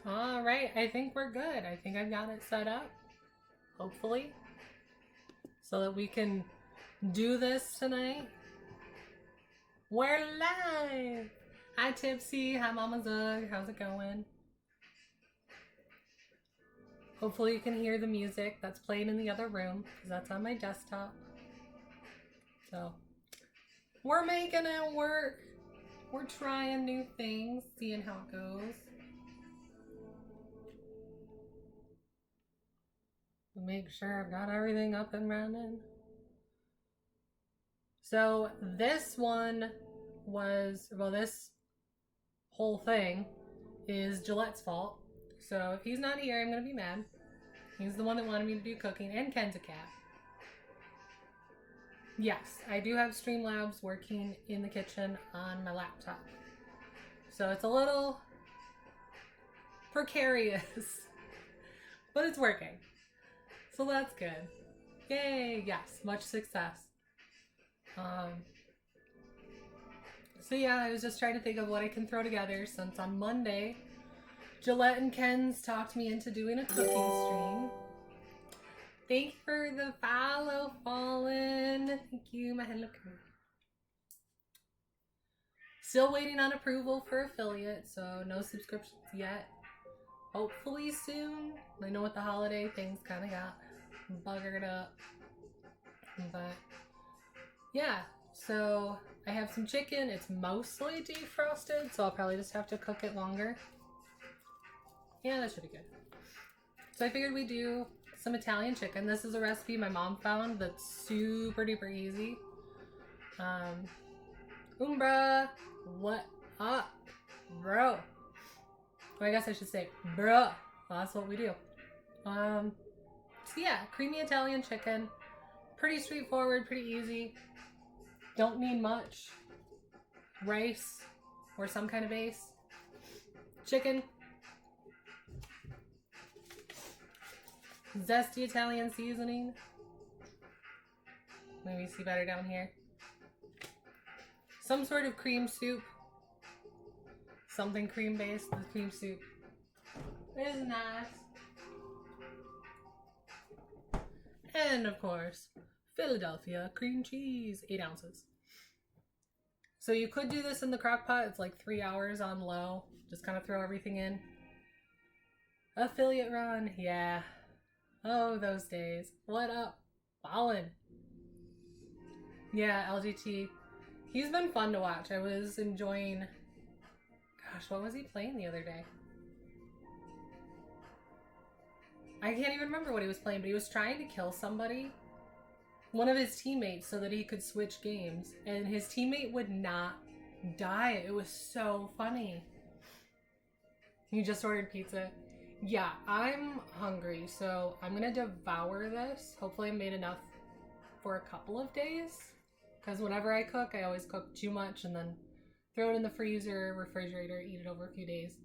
All right, I think we're good. I think I've got it set up, hopefully, so that we can do this tonight. We're live! Hi, Tipsy. Hi, Mama Zug. How's it going? Hopefully you can hear the music that's playing in the other room, because that's on my desktop. So, we're making it work. We're trying new things, seeing how it goes. make sure I've got everything up and running. So this one was, well, this whole thing is Gillette's fault. So if he's not here, I'm going to be mad. He's the one that wanted me to do cooking, and Ken's a cat. Yes, I do have Streamlabs working in the kitchen on my laptop. So it's a little precarious, but it's working. So that's good. Yay, yes, much success. So yeah, I was just trying to think of what I can throw together since on Monday, Gillette and Ken's talked me into doing a cooking stream. Thank you for the follow, Fallen. Thank you, my hello. Still waiting on approval for affiliate, so no subscriptions yet. Hopefully soon. I know with the holiday things kind of got buggered up. But yeah, so I have some chicken. It's mostly defrosted, so I'll probably just have to cook it longer. Yeah, that should be good. So I figured we'd do some Italian chicken. This is a recipe my mom found that's super duper easy. Umbra, what up, bro? Well, I guess I should say, bruh. Well, that's what we do. So yeah, creamy Italian chicken. Pretty straightforward, pretty easy. Don't need much. Rice or some kind of base. Chicken. Zesty Italian seasoning. Maybe see better down here. Some sort of cream soup. Something cream based. The cream soup is nice. And of course, Philadelphia cream cheese, 8 ounces. So you could do this in the crock pot. It's like 3 hours on low. Just kind of throw everything in. Affiliate run, yeah. Oh, those days. What up, Fallen? Yeah, LGT. He's been fun to watch. I was enjoying... Gosh, what was he playing the other day? I can't even remember what he was playing, but he was trying to kill somebody. One of his teammates so that he could switch games. And his teammate would not die. It was so funny. He just ordered pizza. Yeah, I'm hungry, so I'm gonna devour this. Hopefully I made enough for a couple of days. Because whenever I cook, I always cook too much and then throw it in the freezer, refrigerator, eat it over a few days.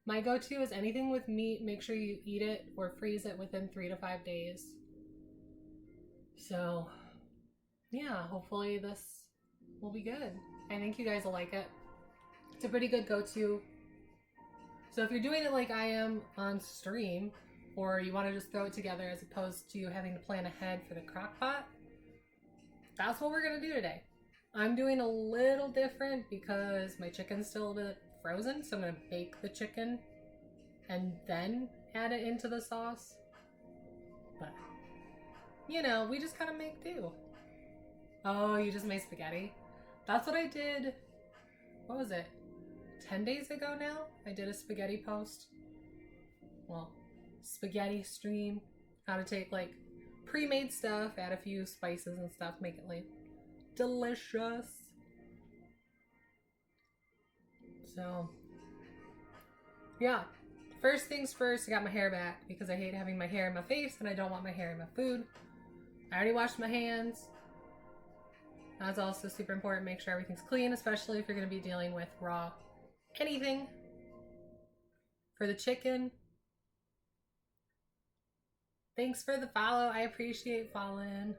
My go-to is anything with meat, make sure you eat it or freeze it within 3 to 5 days. So, yeah, hopefully this will be good. I think you guys will like it. It's a pretty good go-to. So if you're doing it like I am on stream, or you want to just throw it together as opposed to having to plan ahead for the crock pot, that's what we're going to do today. I'm doing a little different because my chicken's still a bit frozen, so I'm going to bake the chicken and then add it into the sauce. But, you know, we just kind of make do. Oh, you just made spaghetti? That's what I did. What was it? 10 days ago now? I did a spaghetti post. Well, spaghetti stream. How to take, like, pre-made stuff, add a few spices and stuff, make it, like, delicious. So, yeah. First things first, I got my hair back because I hate having my hair in my face and I don't want my hair in my food. I already washed my hands. That's also super important. Make sure everything's clean, especially if you're going to be dealing with raw anything. For the chicken. Thanks for the follow. I appreciate following.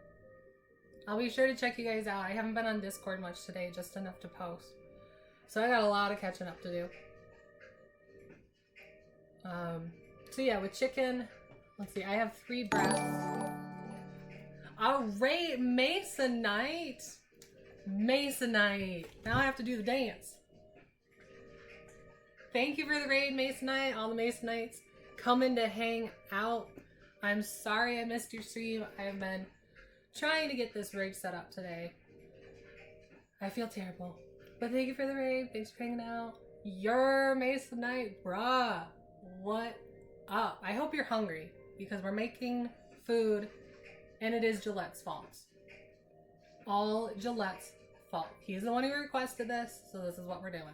I'll be sure to check you guys out. I haven't been on Discord much today, just enough to post. So I got a lot of catching up to do. So yeah, with chicken, let's see, I have 3 breasts. Alright, Masonite. Masonite. Now I have to do the dance. Thank you for the raid, Masonite. All the Masonites coming to hang out. I'm sorry I missed your stream. I have been trying to get this rig set up today. I feel terrible. But thank you for the raid. Thanks for hanging out. You're Masonite, bruh. What up? I hope you're hungry. because we're making food and it is Gillette's fault. All Gillette's fault. He's the one who requested this, so this is what we're doing.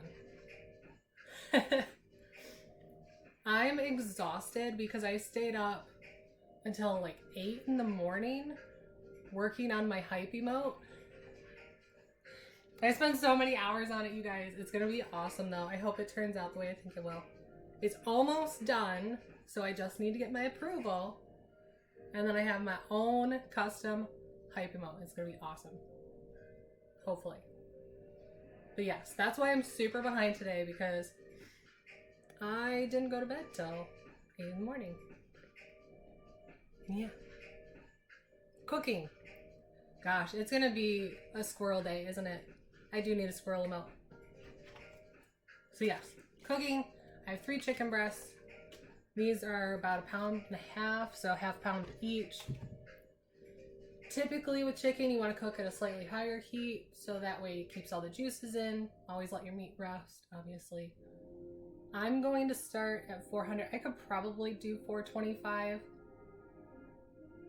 I'm exhausted because I stayed up until like 8 in the morning working on my hype emote. I spent so many hours on it, you guys. It's gonna be awesome though. I hope it turns out the way I think it will. It's almost done, so I just need to get my approval. And then I have my own custom hype emote. It's gonna be awesome. Hopefully. But yes, that's why I'm super behind today, because I didn't go to bed till 8 in the morning. Yeah. Cooking. Gosh, it's gonna be a squirrel day, isn't it? I do need a squirrel emote. So yes, cooking. I have 3 chicken breasts. These are about 1.5 pounds, so half pound each. Typically with chicken, you want to cook at a slightly higher heat, so that way it keeps all the juices in. Always let your meat rest, obviously. I'm going to start at 400. I could probably do 425,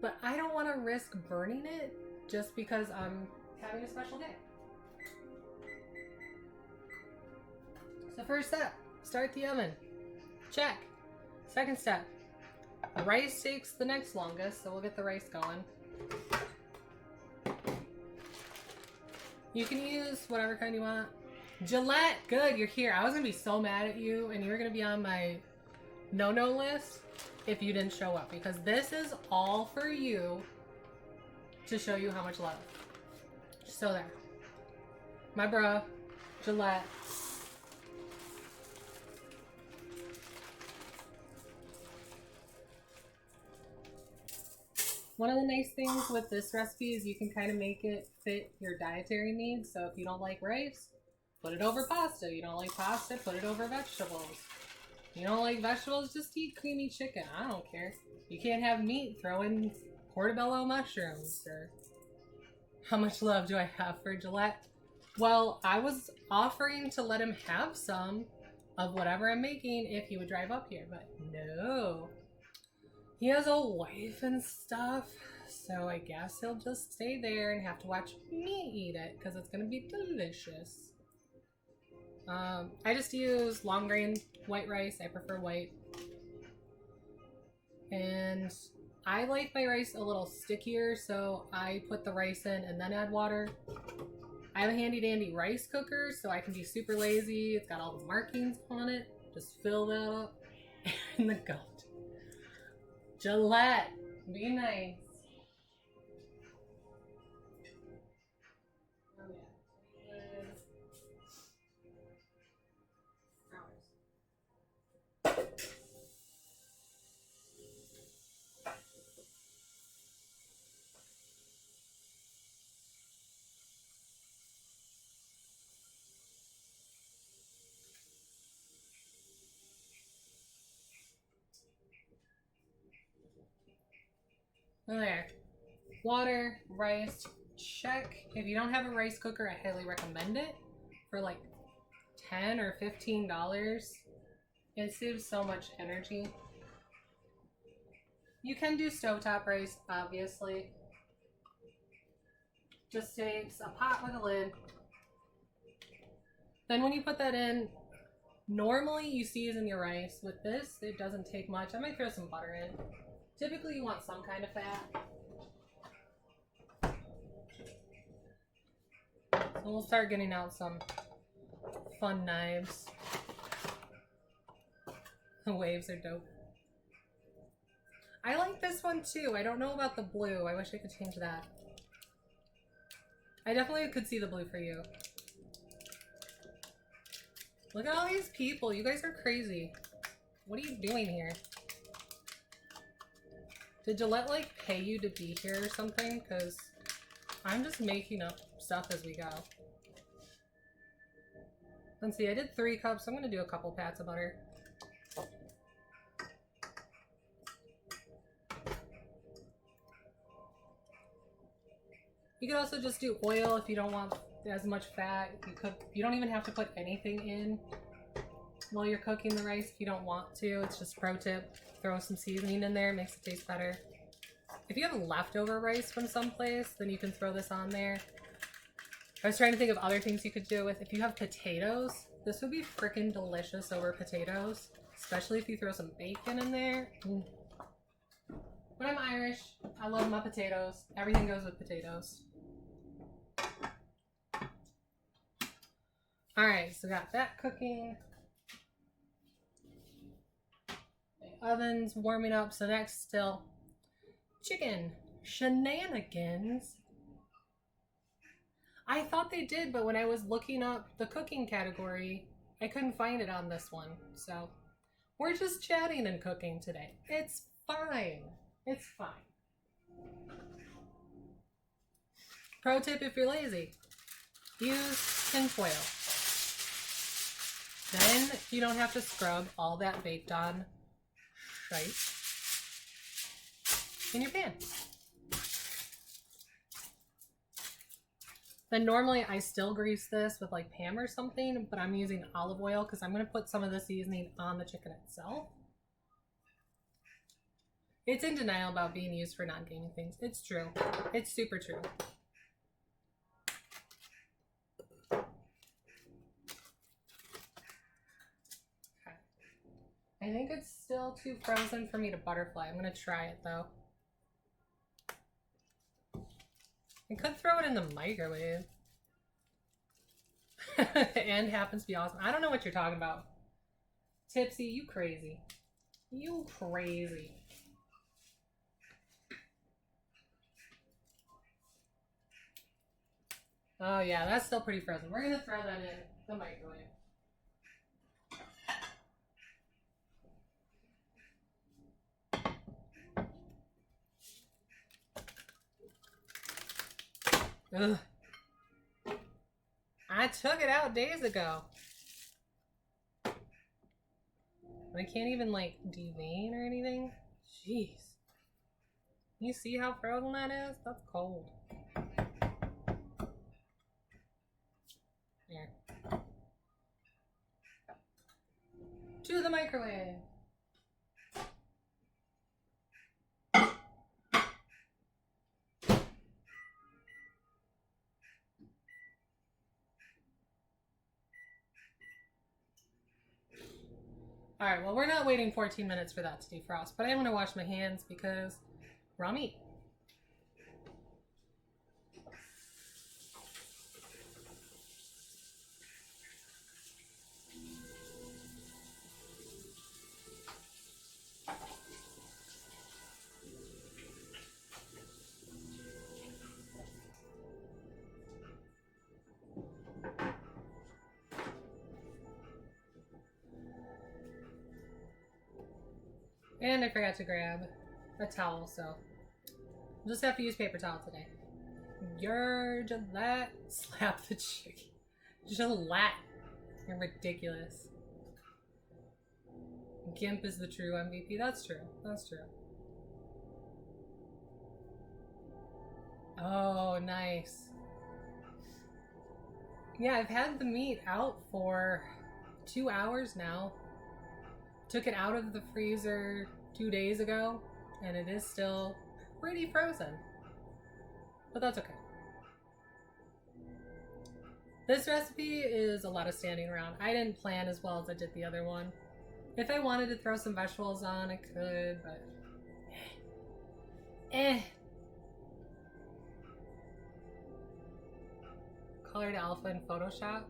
but I don't want to risk burning it just because I'm having a special day. So first step, start the oven. Check. Second step, the rice takes the next longest, so we'll get the rice going. You can use whatever kind you want. Gillette, good, you're here. I was gonna be so mad at you, and you were gonna be on my no-no list if you didn't show up, because this is all for you to show you how much love. So there. My bro, Gillette. One of the nice things with this recipe is you can kind of make it fit your dietary needs. So if you don't like rice, put it over pasta. You don't like pasta, put it over vegetables. You don't like vegetables, just eat creamy chicken. I don't care. You can't have meat, throw in portobello mushrooms. Or how much love do I have for Gillette? Well, I was offering to let him have some of whatever I'm making if he would drive up here, but no. He has a wife and stuff, so I guess he'll just stay there and have to watch me eat it because it's going to be delicious. I just use long grain white rice. I prefer white. And I like my rice a little stickier, so I put the rice in and then add water. I have a handy dandy rice cooker, so I can be super lazy. It's got all the markings on it. Just fill that up. And the goat. Gillette, be nice. Oh yeah. There. Water, rice, check. If you don't have a rice cooker, I highly recommend it. For like $10 or $15, it saves so much energy. You can do stovetop rice, obviously. Just takes a pot with a lid. Then when you put that in, normally you season your rice. With this, it doesn't take much. I might throw some butter in. Typically you want some kind of fat. So we'll start getting out some fun knives. The waves are dope. I like this one too. I don't know about the blue. I wish I could change that. I definitely could see the blue for you. Look at all these people. You guys are crazy. What are you doing here? Did Gillette like pay you to be here or something? Because I'm just making up stuff as we go. Let's see, I did 3 cups. I'm going to do a couple pats of butter. You could also just do oil if you don't want as much fat. You don't even have to put anything in. while you're cooking the rice if you don't want to. It's just a pro tip. Throw some seasoning in there, it makes it taste better. If you have leftover rice from someplace, then you can throw this on there. I was trying to think of other things you could do with. If you have potatoes, this would be freaking delicious over potatoes, especially if you throw some bacon in there. But I'm Irish. I love my potatoes. Everything goes with potatoes. Alright, so got that cooking. The oven's warming up, so next still chicken shenanigans. I thought they did, but when I was looking up the cooking category, I couldn't find it on this one. So we're just chatting and cooking today. It's fine. It's fine. Pro tip if you're lazy, use tin foil. Then you don't have to scrub all that baked on shite in your pan. Then normally I still grease this with like Pam or something, but I'm using olive oil because I'm going to put some of the seasoning on the chicken itself. It's in denial about being used for non-gaming things. It's true. It's super true. Okay. I think it's still too frozen for me to butterfly. I'm going to try it though. I could throw it in the microwave. And happens to be awesome. I don't know what you're talking about. Tipsy, you crazy. You crazy. Oh yeah, that's still pretty frozen. We're gonna throw that in the microwave. Ugh. I took it out days ago. I can't even like devein or anything. Jeez. You see how frozen that is? That's cold. There. To the microwave. Alright, well, we're not waiting 14 minutes for that to defrost, but I am going to wash my hands because raw meat. And I forgot to grab a towel, so I'll just have to use paper towel today. You're Gillette. Slap the chicken. Gillette. You're ridiculous. Gimp is the true MVP. That's true. That's true. Oh, nice. Yeah, I've had the meat out for 2 hours now. Took it out of the freezer 2 days ago, and it is still pretty frozen. But that's okay. This recipe is a lot of standing around. I didn't plan as well as I did the other one. If I wanted to throw some vegetables on, I could, but Colored alpha in Photoshop.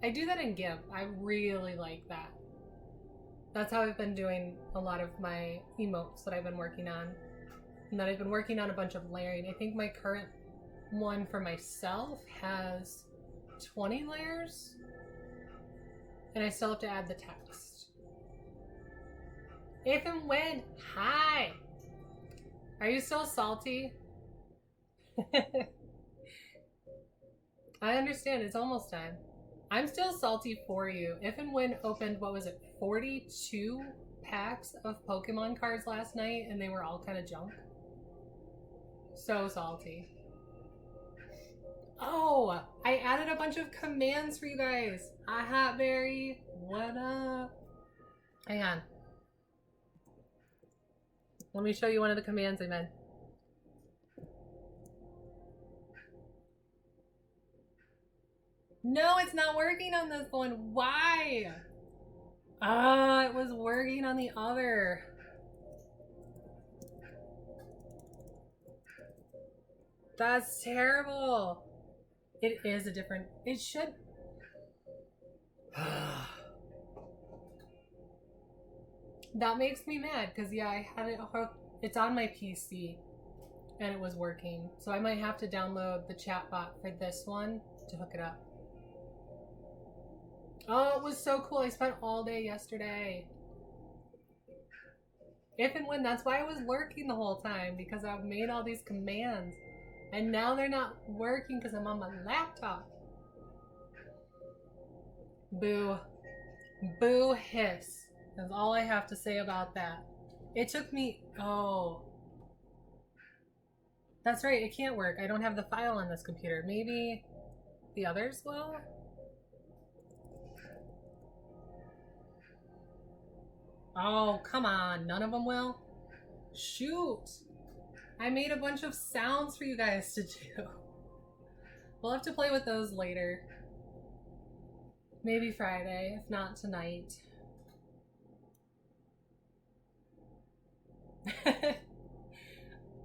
I do that in GIMP. I really like that. That's how I've been doing a lot of my emotes that I've been working on. And then I've been working on a bunch of layering. I think my current one for myself has 20 layers. And I still have to add the text. If and when, hi! Are you still salty? I understand, it's almost time. I'm still salty for you. If and when opened, what was it, 42 packs of Pokemon cards last night, and they were all kind of junk. So salty. Oh, I added a bunch of commands for you guys. Hotberry, what up? Hang on. Let me show you one of the commands I made. No, it's not working on this one. Why? Ah, it was working on the other. That's terrible. It is a different... It should... That makes me mad because, yeah, I had it hooked. It's on my PC and it was working. So I might have to download the chatbot for this one to hook it up. Oh, it was so cool. I spent all day yesterday. If and when, that's why I was lurking the whole time, because I've made all these commands. And now they're not working because I'm on my laptop. Boo. Boo hiss. That's all I have to say about that. It took me... Oh. That's right, it can't work. I don't have the file on this computer. Maybe the others will? Oh, come on. None of them will? Shoot. I made a bunch of sounds for you guys to do. We'll have to play with those later. Maybe Friday, if not tonight.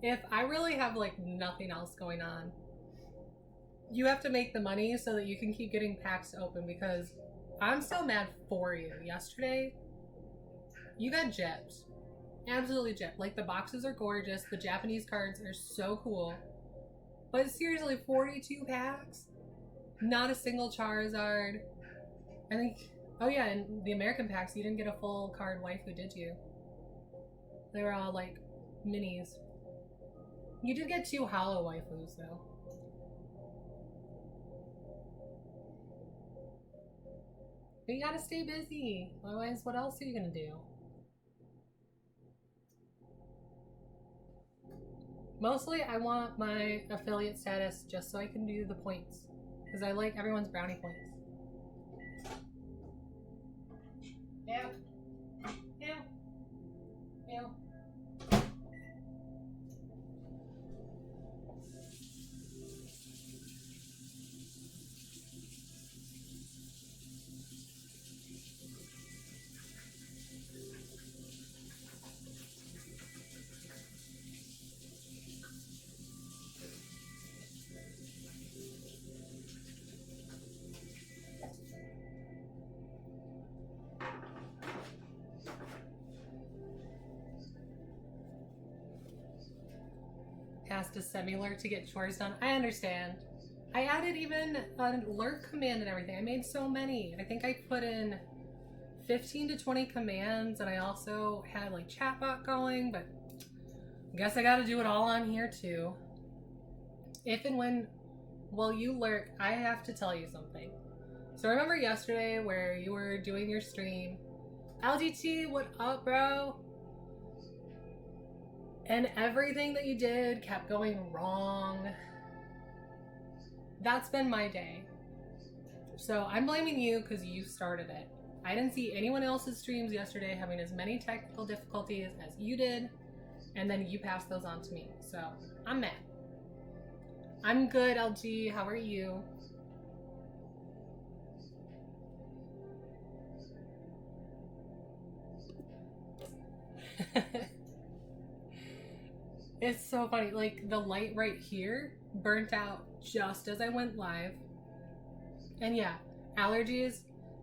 If I really have like nothing else going on, you have to make the money so that you can keep getting packs open, because I'm so mad for you. Yesterday, you got gypped. Absolutely gypped. Like, the boxes are gorgeous. The Japanese cards are so cool. But seriously, 42 packs? Not a single Charizard. I think... Oh yeah, and the American packs, you didn't get a full card waifu, did you? They were all, like, minis. You did get 2 hollow waifus, though. But you gotta stay busy. Otherwise, what else are you gonna do? Mostly, I want my affiliate status just so I can do the points. Because I like everyone's brownie points. Ew. Ew. Ew. Past a semi-lurk to get chores done. I understand. I added even a lurk command and everything. I made so many. I think I put in 15 to 20 commands, and I also had like chatbot going, but I guess I gotta do it all on here too. If and when will you lurk, I have to tell you something. So remember yesterday where you were doing your stream? LGT, what up, bro? And everything that you did kept going wrong. That's been my day. So I'm blaming you because you started it. I didn't see anyone else's streams yesterday having as many technical difficulties as you did, and then you passed those on to me. So I'm mad. I'm good, LG. How are you? It's so funny, like the light right here burnt out just as I went live. And yeah, allergies,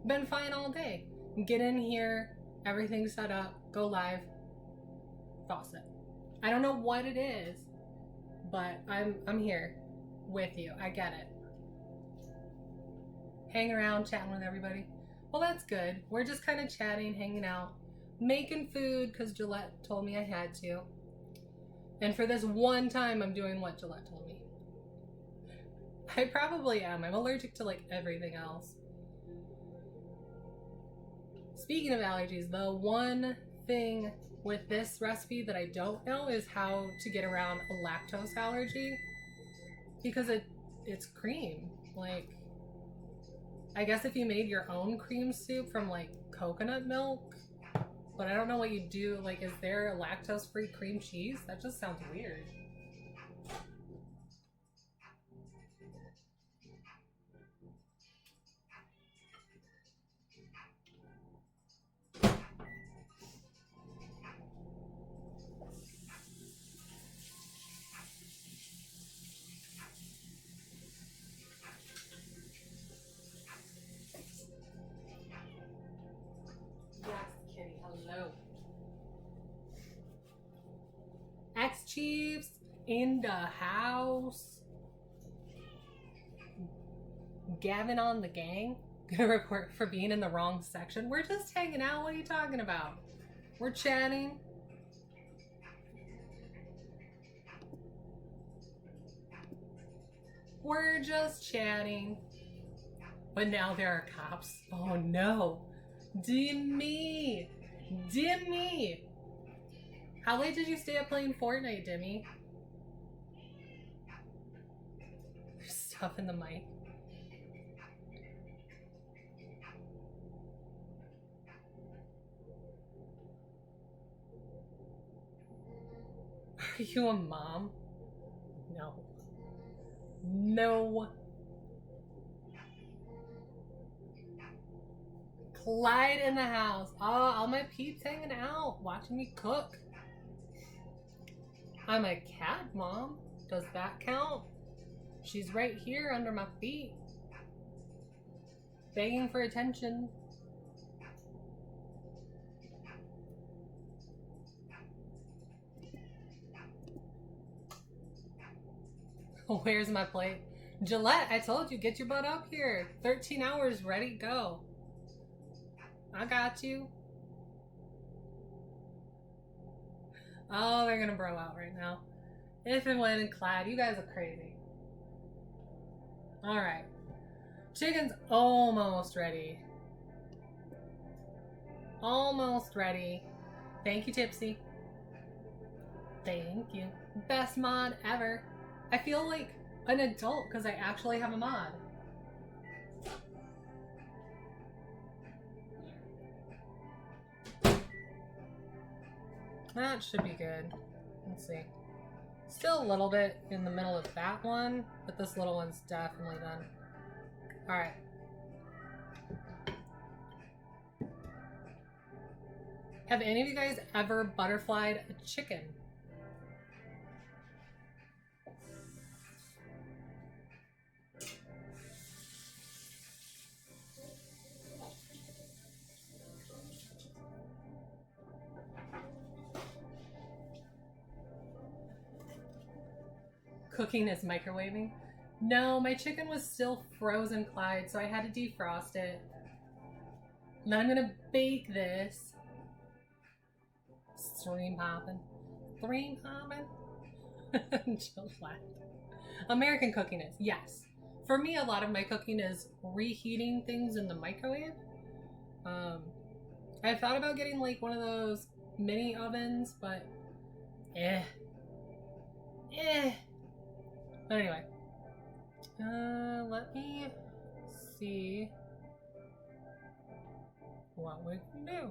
been fine all day. Get in here, everything's set up, go live, faucet. I don't know what it is, but I'm here with you. I get it. Hang around, chatting with everybody. Well, that's good. We're just kind of chatting, hanging out, making food because Gillette told me I had to. And for this one time, I'm doing what Gillette told me. I probably am. I'm allergic to like everything else. Speaking of allergies, the one thing with this recipe that I don't know is how to get around a lactose allergy. Because it's cream. Like, I guess if you made your own cream soup from like coconut milk, but I don't know what you do. Like, is there a lactose-free cream cheese? That just sounds weird. Hello. X Chiefs in the house. Gavin on the gang. Gonna report for being in the wrong section. We're just hanging out. What are you talking about? We're chatting. We're just chatting. But now there are cops. Oh no. Dimmy! Dimmy! How late did you stay up playing Fortnite, Dimmy? There's stuff in the mic. Are you a mom? No. No. Clyde in the house. Oh, all my peeps hanging out, watching me cook. I'm a cat mom. Does that count? She's right here under my feet. Begging for attention. Where's my plate? Gillette, I told you, get your butt up here. 13 hours, ready, go. I got you. Oh, they're gonna bro out right now. If and when and Clyde, you guys are crazy. Alright. Chicken's almost ready. Almost ready. Thank you, Tipsy. Thank you. Best mod ever. I feel like an adult because I actually have a mod. That should be good. Let's see. Still a little bit in the middle of that one, but this little one's definitely done. Alright. Have any of you guys ever butterflied a chicken? Cooking is microwaving? No, my chicken was still frozen, Clyde, so I had to defrost it. Now I'm gonna bake this. Stream hopping. Stream hopping? American cooking is, yes. For me, a lot of my cooking is reheating things in the microwave. I thought about getting like one of those mini ovens, but eh. But anyway, let me see what we can do.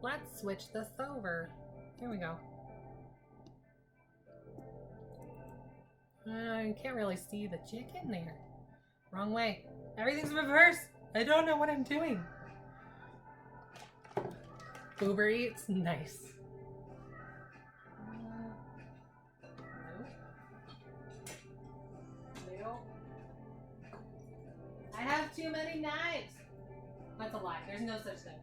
Let's switch this over. Here we go. You can't really see the chicken there. Wrong way. Everything's reversed. I don't know what I'm doing. Uber Eats, nice. I have too many knives. That's a lie. There's no such thing.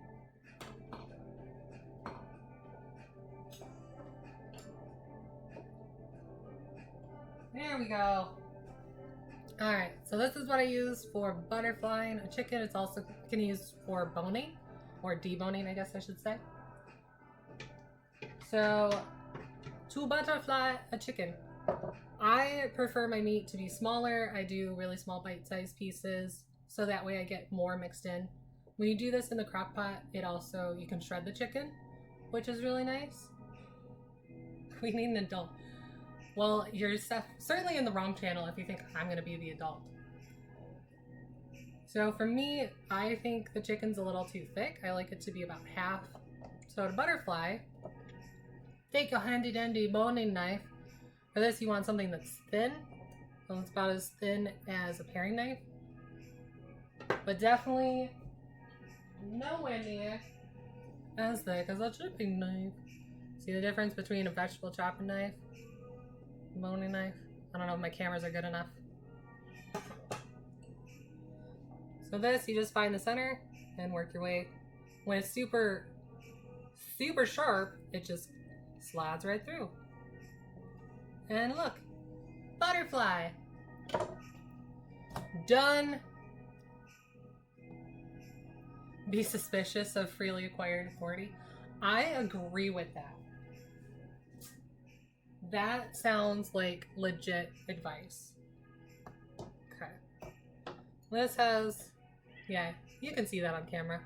There we go. Alright, so this is what I use for butterflying a chicken. It's also can use for boning, or deboning, I guess I should say. So, to butterfly a chicken, I prefer my meat to be smaller. I do really small bite-sized pieces, so that way I get more mixed in. When you do this in the crock pot, you can shred the chicken, which is really nice. We need an adult. Well, you're certainly in the wrong channel if you think I'm going to be the adult. So for me, I think the chicken's a little too thick. I like it to be about half. So to butterfly, take your handy dandy boning knife. For this you want something that's thin. So it's about as thin as a paring knife. But definitely nowhere near as thick as a chipping knife. See the difference between a vegetable chopping knife and a boning knife? I don't know if my cameras are good enough. So this, you just find the center and work your way. When it's super sharp, it just slides right through. And look, butterfly. Done. Be suspicious of freely acquired authority. I agree with that. That sounds like legit advice. Okay. This has, yeah, you can see that on camera.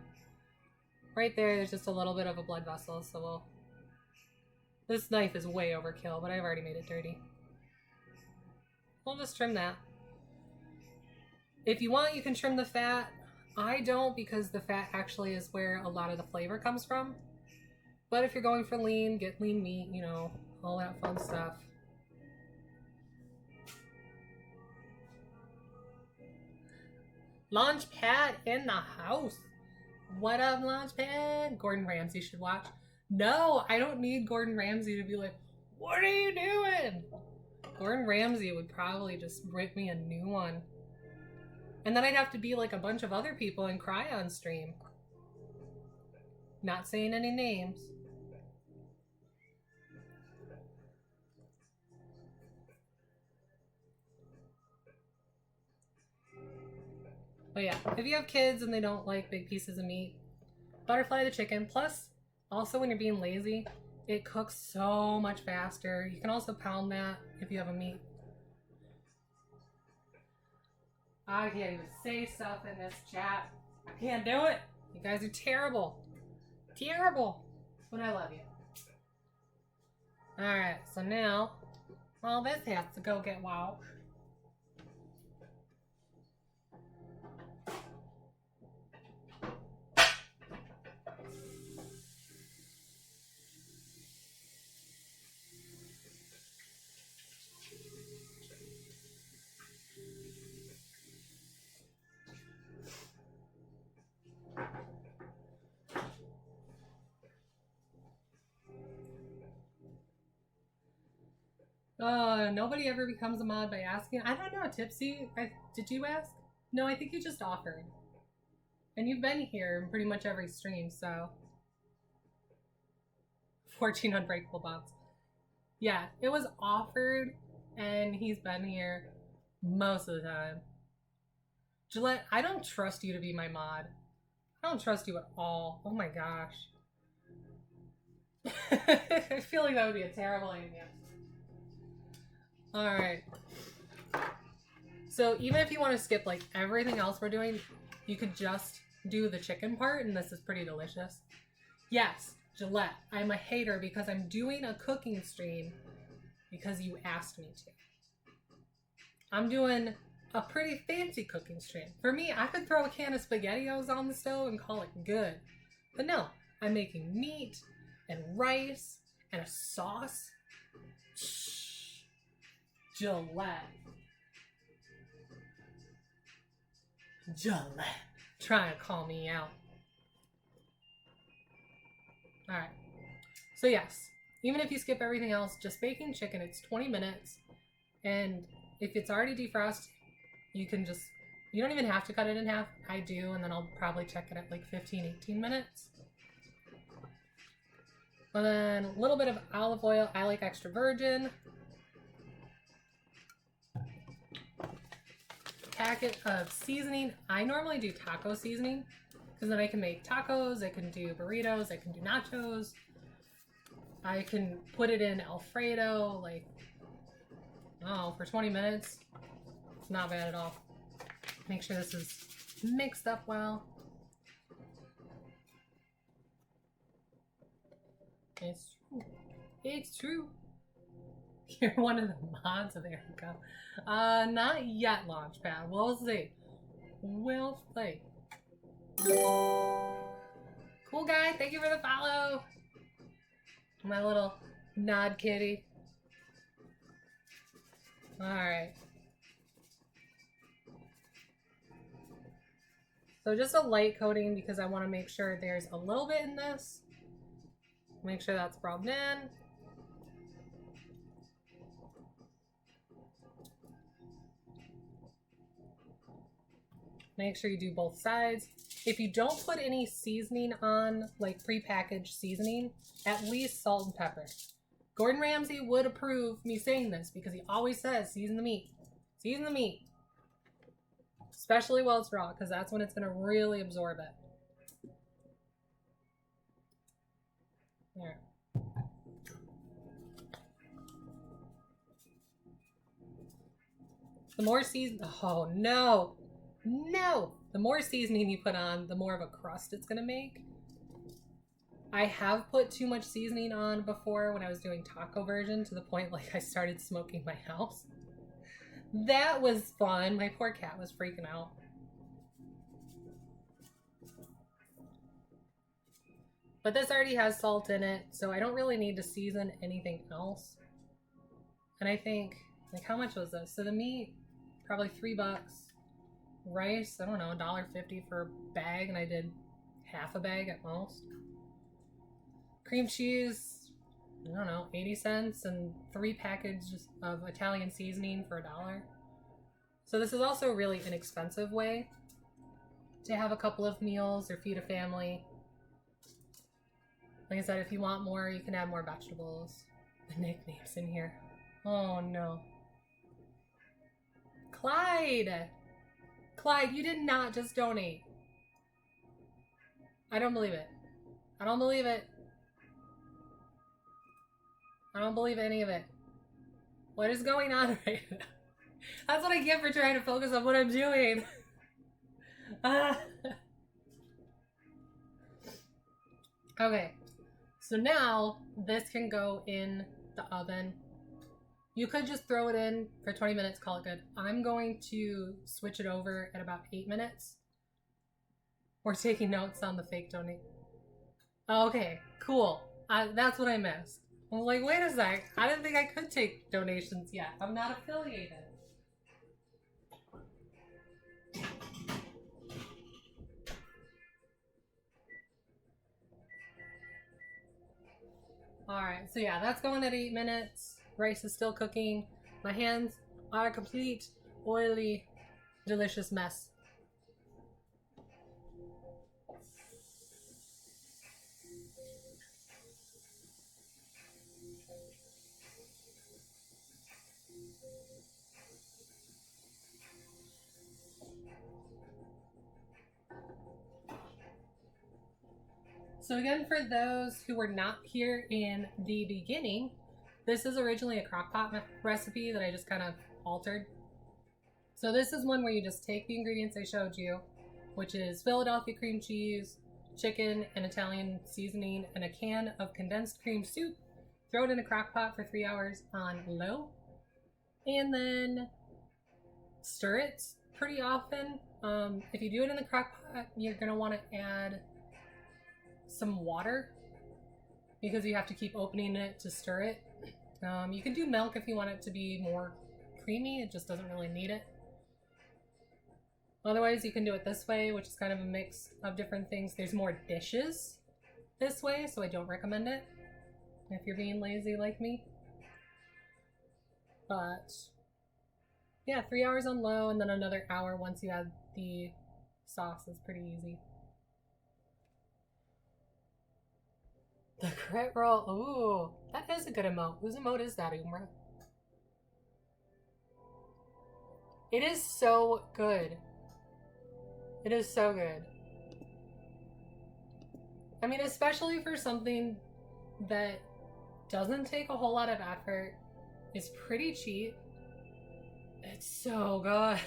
Right there's just a little bit of a blood vessel, so this knife is way overkill, but I've already made it dirty. We'll just trim that. If you want, you can trim the fat. I don't, because the fat actually is where a lot of the flavor comes from. But if you're going for lean, get lean meat, you know, all that fun stuff. Launchpad in the house. What up, Launchpad? Gordon Ramsay should watch. No, I don't need Gordon Ramsay to be like, what are you doing? Gordon Ramsay would probably just rip me a new one. And then I'd have to be like a bunch of other people and cry on stream. Not saying any names. But yeah, if you have kids and they don't like big pieces of meat, butterfly the chicken. Plus, also when you're being lazy, it cooks so much faster. You can also pound that if you have a meat. I can't even say stuff in this chat. I can't do it. You guys are terrible. Terrible. But I love you. Alright, so now, well, this has to go get washed. Nobody ever becomes a mod by asking. I don't know, Tipsy. Did you ask? No, I think you just offered. And you've been here in pretty much every stream, so. 14 unbreakable bots. Yeah, it was offered, and he's been here most of the time. Gillette, I don't trust you to be my mod. I don't trust you at all. Oh my gosh. I feel like that would be a terrible idea. Alright. So even if you want to skip like everything else we're doing, you could just do the chicken part, and this is pretty delicious. Yes, Gillette, I'm a hater because I'm doing a cooking stream because you asked me to. I'm doing a pretty fancy cooking stream. For me, I could throw a can of SpaghettiOs on the stove and call it good. But no, I'm making meat and rice and a sauce. Shh. Gillette. Gillette. Try and call me out. Alright. So yes, even if you skip everything else, just baking chicken, it's 20 minutes. And if it's already defrosted, you can just, you don't even have to cut it in half. I do, and then I'll probably check it at like 15, 18 minutes. And then a little bit of olive oil. I like extra virgin. Packet of seasoning. I normally do taco seasoning because then I can make tacos, I can do burritos, I can do nachos, I can put it in Alfredo, like, oh, for 20 minutes. It's not bad at all. Make sure this is mixed up well. It's true. It's true. You're one of the mods of Erica. Not yet, Launchpad. We'll see. We'll see. Cool guy, thank you for the follow. My little nod kitty. Alright. So just a light coating because I want to make sure there's a little bit in this. Make sure that's rubbed in. Make sure you do both sides. If you don't put any seasoning on, like pre-packaged seasoning, at least salt and pepper. Gordon Ramsay would approve me saying this because he always says season the meat. Season the meat. Especially while it's raw, because that's when it's going to really absorb it. There. The more season... Oh, no! No! The more seasoning you put on, the more of a crust it's going to make. I have put too much seasoning on before when I was doing taco version to the point like I started smoking my house. That was fun. My poor cat was freaking out. But this already has salt in it, so I don't really need to season anything else. And I think, like, how much was this? So the meat, probably $3. Rice, I don't know, $1.50 for a bag, and I did half a bag at most. Cream cheese, I don't know, 80 cents, and 3 packages of Italian seasoning for $1. So this is also a really inexpensive way to have a couple of meals or feed a family. Like I said, if you want more, you can add more vegetables. The nicknames in here. Oh no. Clyde! Clyde, you did not just donate. I don't believe it. I don't believe it. I don't believe any of it. What is going on right now? That's what I get for trying to focus on what I'm doing. Okay. So now this can go in the oven. You could just throw it in for 20 minutes, call it good. I'm going to switch it over at about 8 minutes. We're taking notes on the fake donate. Okay, cool. That's what I missed. I was like, wait a sec. I didn't think I could take donations yet. I'm not affiliated. Alright, so yeah, that's going at 8 minutes. Rice is still cooking. My hands are a complete, oily, delicious mess. So again, for those who were not here in the beginning, this is originally a crock-pot recipe that I just kind of altered. So this is one where you just take the ingredients I showed you, which is Philadelphia cream cheese, chicken, and Italian seasoning, and a can of condensed cream soup. Throw it in a crock-pot for 3 hours on low, and then stir it pretty often. If you do it in the crock-pot, you're going to want to add some water because you have to keep opening it to stir it. You can do milk if you want it to be more creamy. It just doesn't really need it. Otherwise, you can do it this way, which is kind of a mix of different things. There's more dishes this way, so I don't recommend it if you're being lazy like me. But yeah, 3 hours on low and then another hour once you add the sauce is pretty easy. The crit roll. Ooh, that is a good emote. Whose emote is that, Umra? It is so good. It is so good. I mean, especially for something that doesn't take a whole lot of effort, is pretty cheap. It's so good.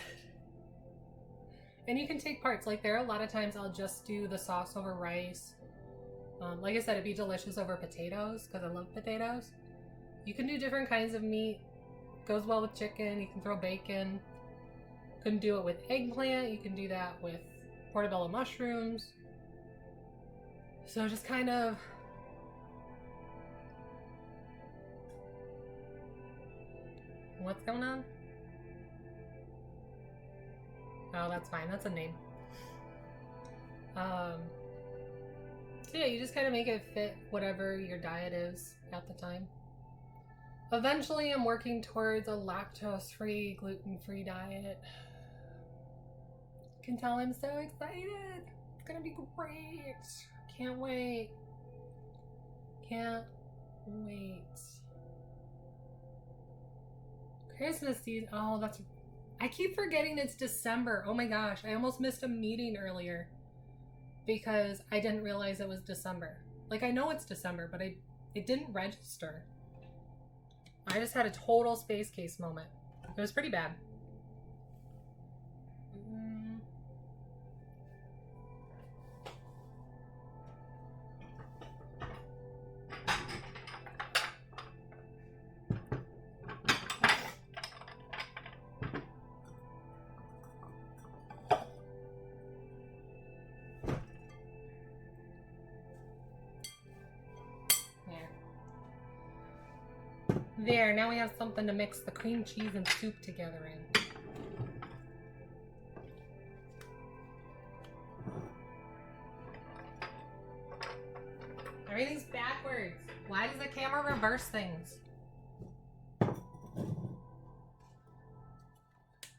And you can take parts. Like, there are a lot of times I'll just do the sauce over rice. Like I said, it'd be delicious over potatoes because I love potatoes. You can do different kinds of meat. Goes well with chicken. You can throw bacon. You can do it with eggplant. You can do that with portobello mushrooms. So just kind of What's going on? Oh, that's fine. That's a name. So yeah, you just kind of make it fit whatever your diet is at the time. Eventually, I'm working towards a lactose-free, gluten-free diet. You can tell I'm so excited. It's gonna be great. Can't wait. Can't wait. Christmas season. Oh, that's... I keep forgetting it's December. Oh my gosh, I almost missed a meeting earlier because I didn't realize it was December. Like, I know it's December, but it didn't register. I just had a total space case moment. It was pretty bad. There, now we have something to mix the cream cheese and soup together in. Everything's backwards. Why does the camera reverse things?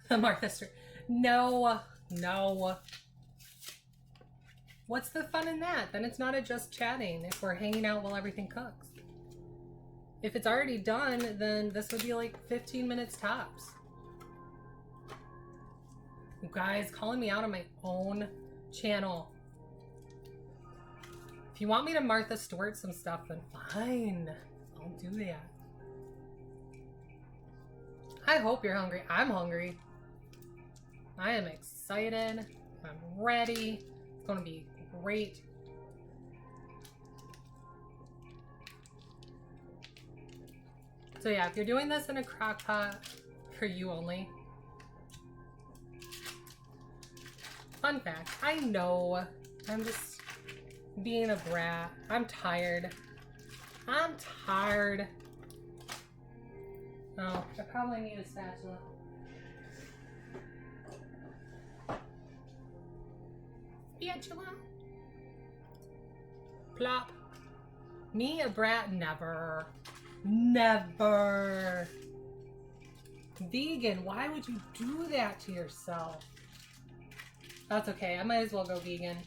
Martha Stewart. No, no. What's the fun in that? Then it's not a just chatting if we're hanging out while everything cooks. If it's already done, then this would be like 15 minutes tops. You guys, calling me out on my own channel. If you want me to Martha Stewart some stuff, then fine. I'll do that. I hope you're hungry. I'm hungry. I am excited. I'm ready. It's gonna be great. So yeah, if you're doing this in a crock pot, for you only. Fun fact, I know. I'm just being a brat. I'm tired. I'm tired. Oh, I probably need a spatula. Spatula. Plop. Me, a brat, never. Never. Vegan, why would you do that to yourself? That's okay, I might as well go vegan.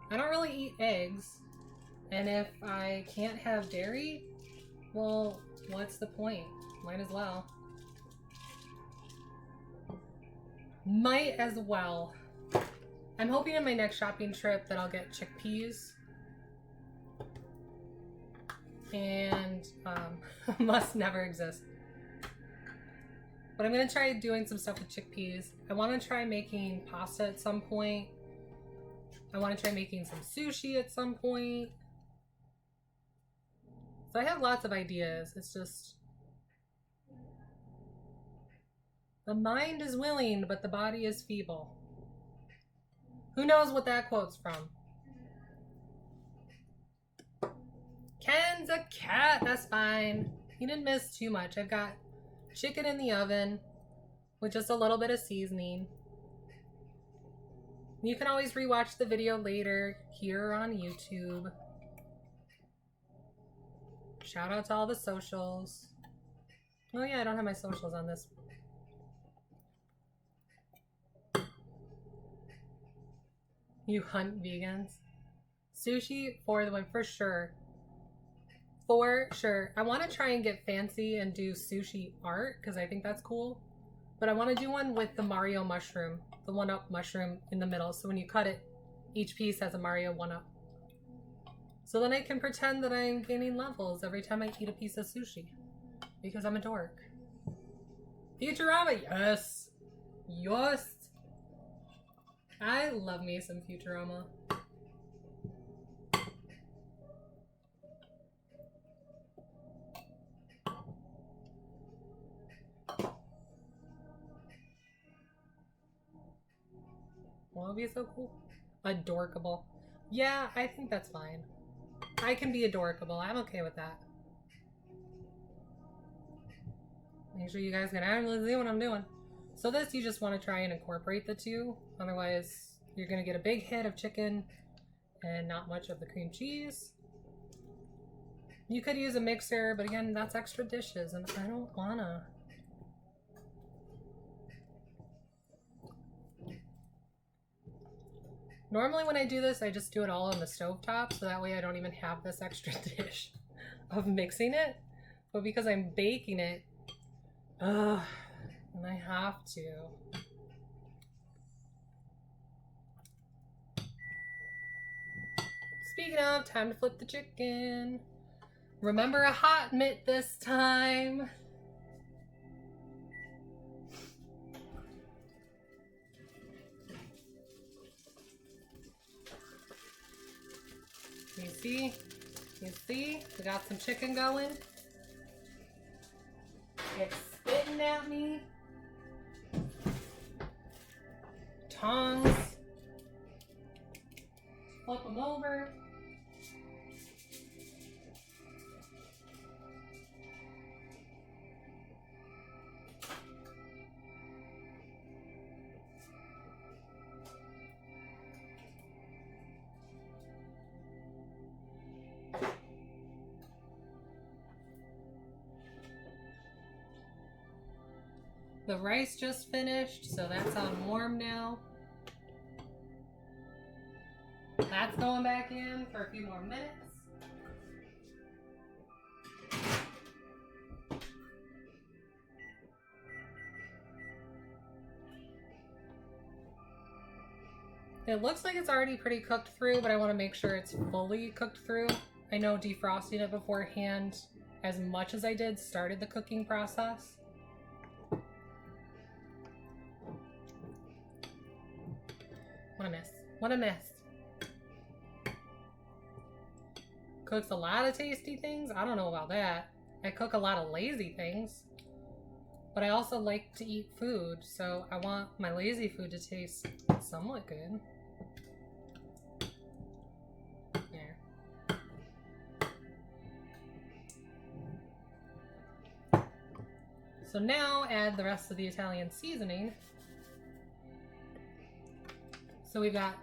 I don't really eat eggs, and if I can't have dairy, well, what's the point? Might as well. Might as well. I'm hoping in my next shopping trip that I'll get chickpeas. And must never exist. But I'm gonna try doing some stuff with chickpeas. I want to try making pasta at some point. I want to try making some sushi at some point. So I have lots of ideas. It's just the mind is willing, but the body is feeble. Who knows what that quote's from? Ken's a cat. That's fine. He didn't miss too much. I've got chicken in the oven with just a little bit of seasoning. You can always rewatch the video later here on YouTube. Shout out to all the socials. Oh yeah, I don't have my socials on this. You hunt vegans? Sushi for the win, for sure. For sure. I want to try and get fancy and do sushi art because I think that's cool. But I want to do one with the Mario mushroom, the 1-up mushroom in the middle. So when you cut it, each piece has a Mario 1-up. So then I can pretend that I'm gaining levels every time I eat a piece of sushi because I'm a dork. Futurama, yes. Yes. I love me some Futurama. Won't it be so cool? Adorkable. Yeah, I think that's fine. I can be adorkable. I'm okay with that. Make sure you guys can actually see what I'm doing. So this, you just want to try and incorporate the two. Otherwise, you're going to get a big hit of chicken and not much of the cream cheese. You could use a mixer, but again, that's extra dishes, and I don't wanna. Normally when I do this, I just do it all on the stovetop, so that way I don't even have this extra dish of mixing it. But because I'm baking it, and I have to. Speaking of, time to flip the chicken. Remember a hot mitt this time. You see? You see? We got some chicken going. It's spitting at me. Tongs. Flip them over. The rice just finished, so that's on warm now. That's going back in for a few more minutes. It looks like it's already pretty cooked through, but I want to make sure it's fully cooked through. I know defrosting it beforehand, as much as I did, started the cooking process. What a miss. What a miss. Cooks a lot of tasty things? I don't know about that. I cook a lot of lazy things. But I also like to eat food, so I want my lazy food to taste somewhat good. There. So now add the rest of the Italian seasoning. So we've got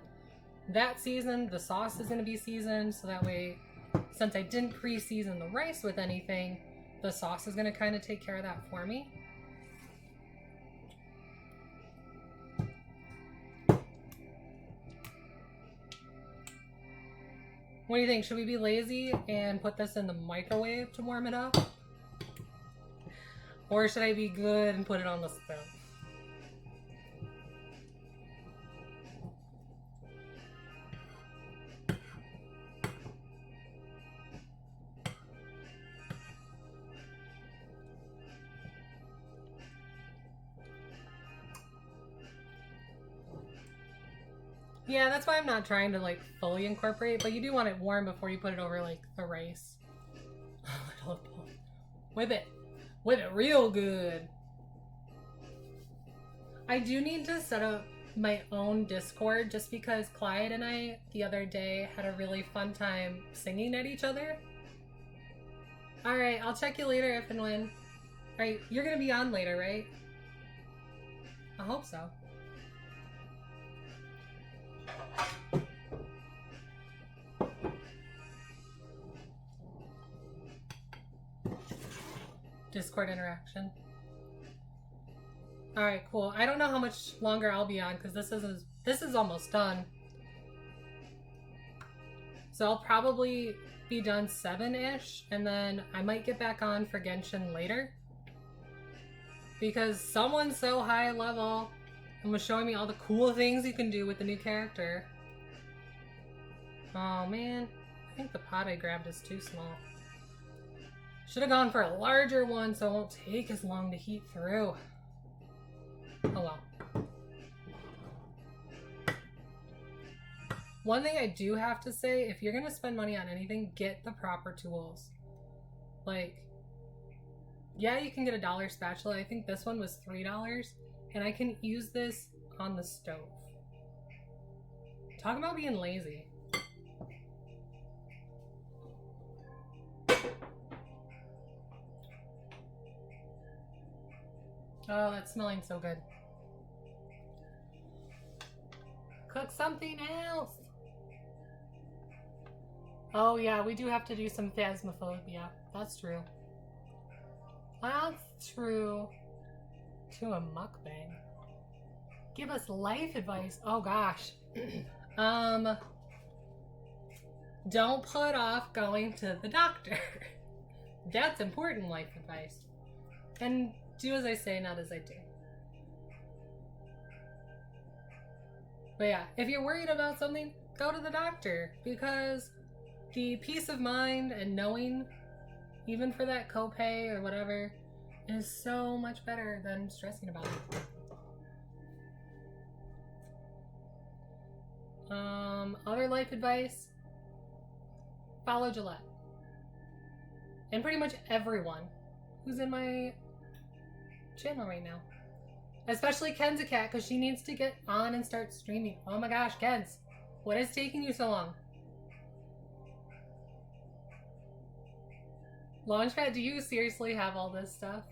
that seasoned, the sauce is going to be seasoned, so that way, since I didn't pre-season the rice with anything, the sauce is going to kind of take care of that for me. What do you think? Should we be lazy and put this in the microwave to warm it up? Or should I be good and put it on the stove? Yeah, that's why I'm not trying to like fully incorporate, but you do want it warm before you put it over like the rice. Whip it. Whip it real good. I do need to set up my own Discord just because Clyde and I the other day had a really fun time singing at each other. Alright, I'll check you later if and when. Alright, you're gonna be on later, right? I hope so. Discord interaction. Alright, cool. I don't know how much longer I'll be on because this is almost done. So I'll probably be done 7-ish, and then I might get back on for Genshin later. Because someone so high level and was showing me all the cool things you can do with the new character. Oh man, I think the pot I grabbed is too small. Should have gone for a larger one so it won't take as long to heat through. Oh well. One thing I do have to say, if you're gonna spend money on anything, get the proper tools. Like, yeah, you can get a $1 spatula. I think this one was $3, and I can use this on the stove. Talk about being lazy. Oh, that's smelling so good. Cook something else. Oh yeah, we do have to do some Phasmophobia. That's true. That's true. To a mukbang. Give us life advice. Oh gosh. Don't put off going to the doctor. That's important life advice. And do as I say, not as I do. But yeah, if you're worried about something, go to the doctor, because the peace of mind and knowing, even for that copay or whatever, is so much better than stressing about it. Other life advice, follow Gillette. And pretty much everyone who's in my channel right now. Especially Ken's cat, because she needs to get on and start streaming. Oh my gosh, Ken's, what is taking you so long? Launchpad, do you seriously have all this stuff?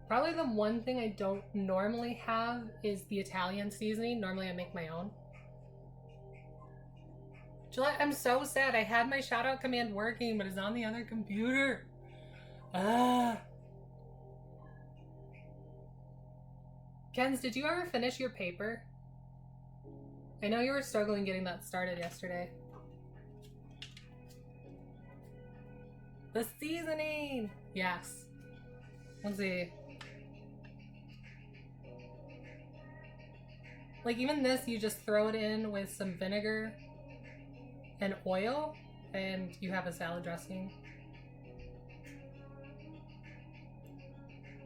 Probably the one thing I don't normally have is the Italian seasoning. Normally I make my own. Gillette, I'm so sad. I had my shout out command working, but it's on the other computer. Ken's, did you ever finish your paper? I know you were struggling getting that started yesterday. The seasoning! Yes. Let's see. Like, even this, you just throw it in with some vinegar and oil, and you have a salad dressing.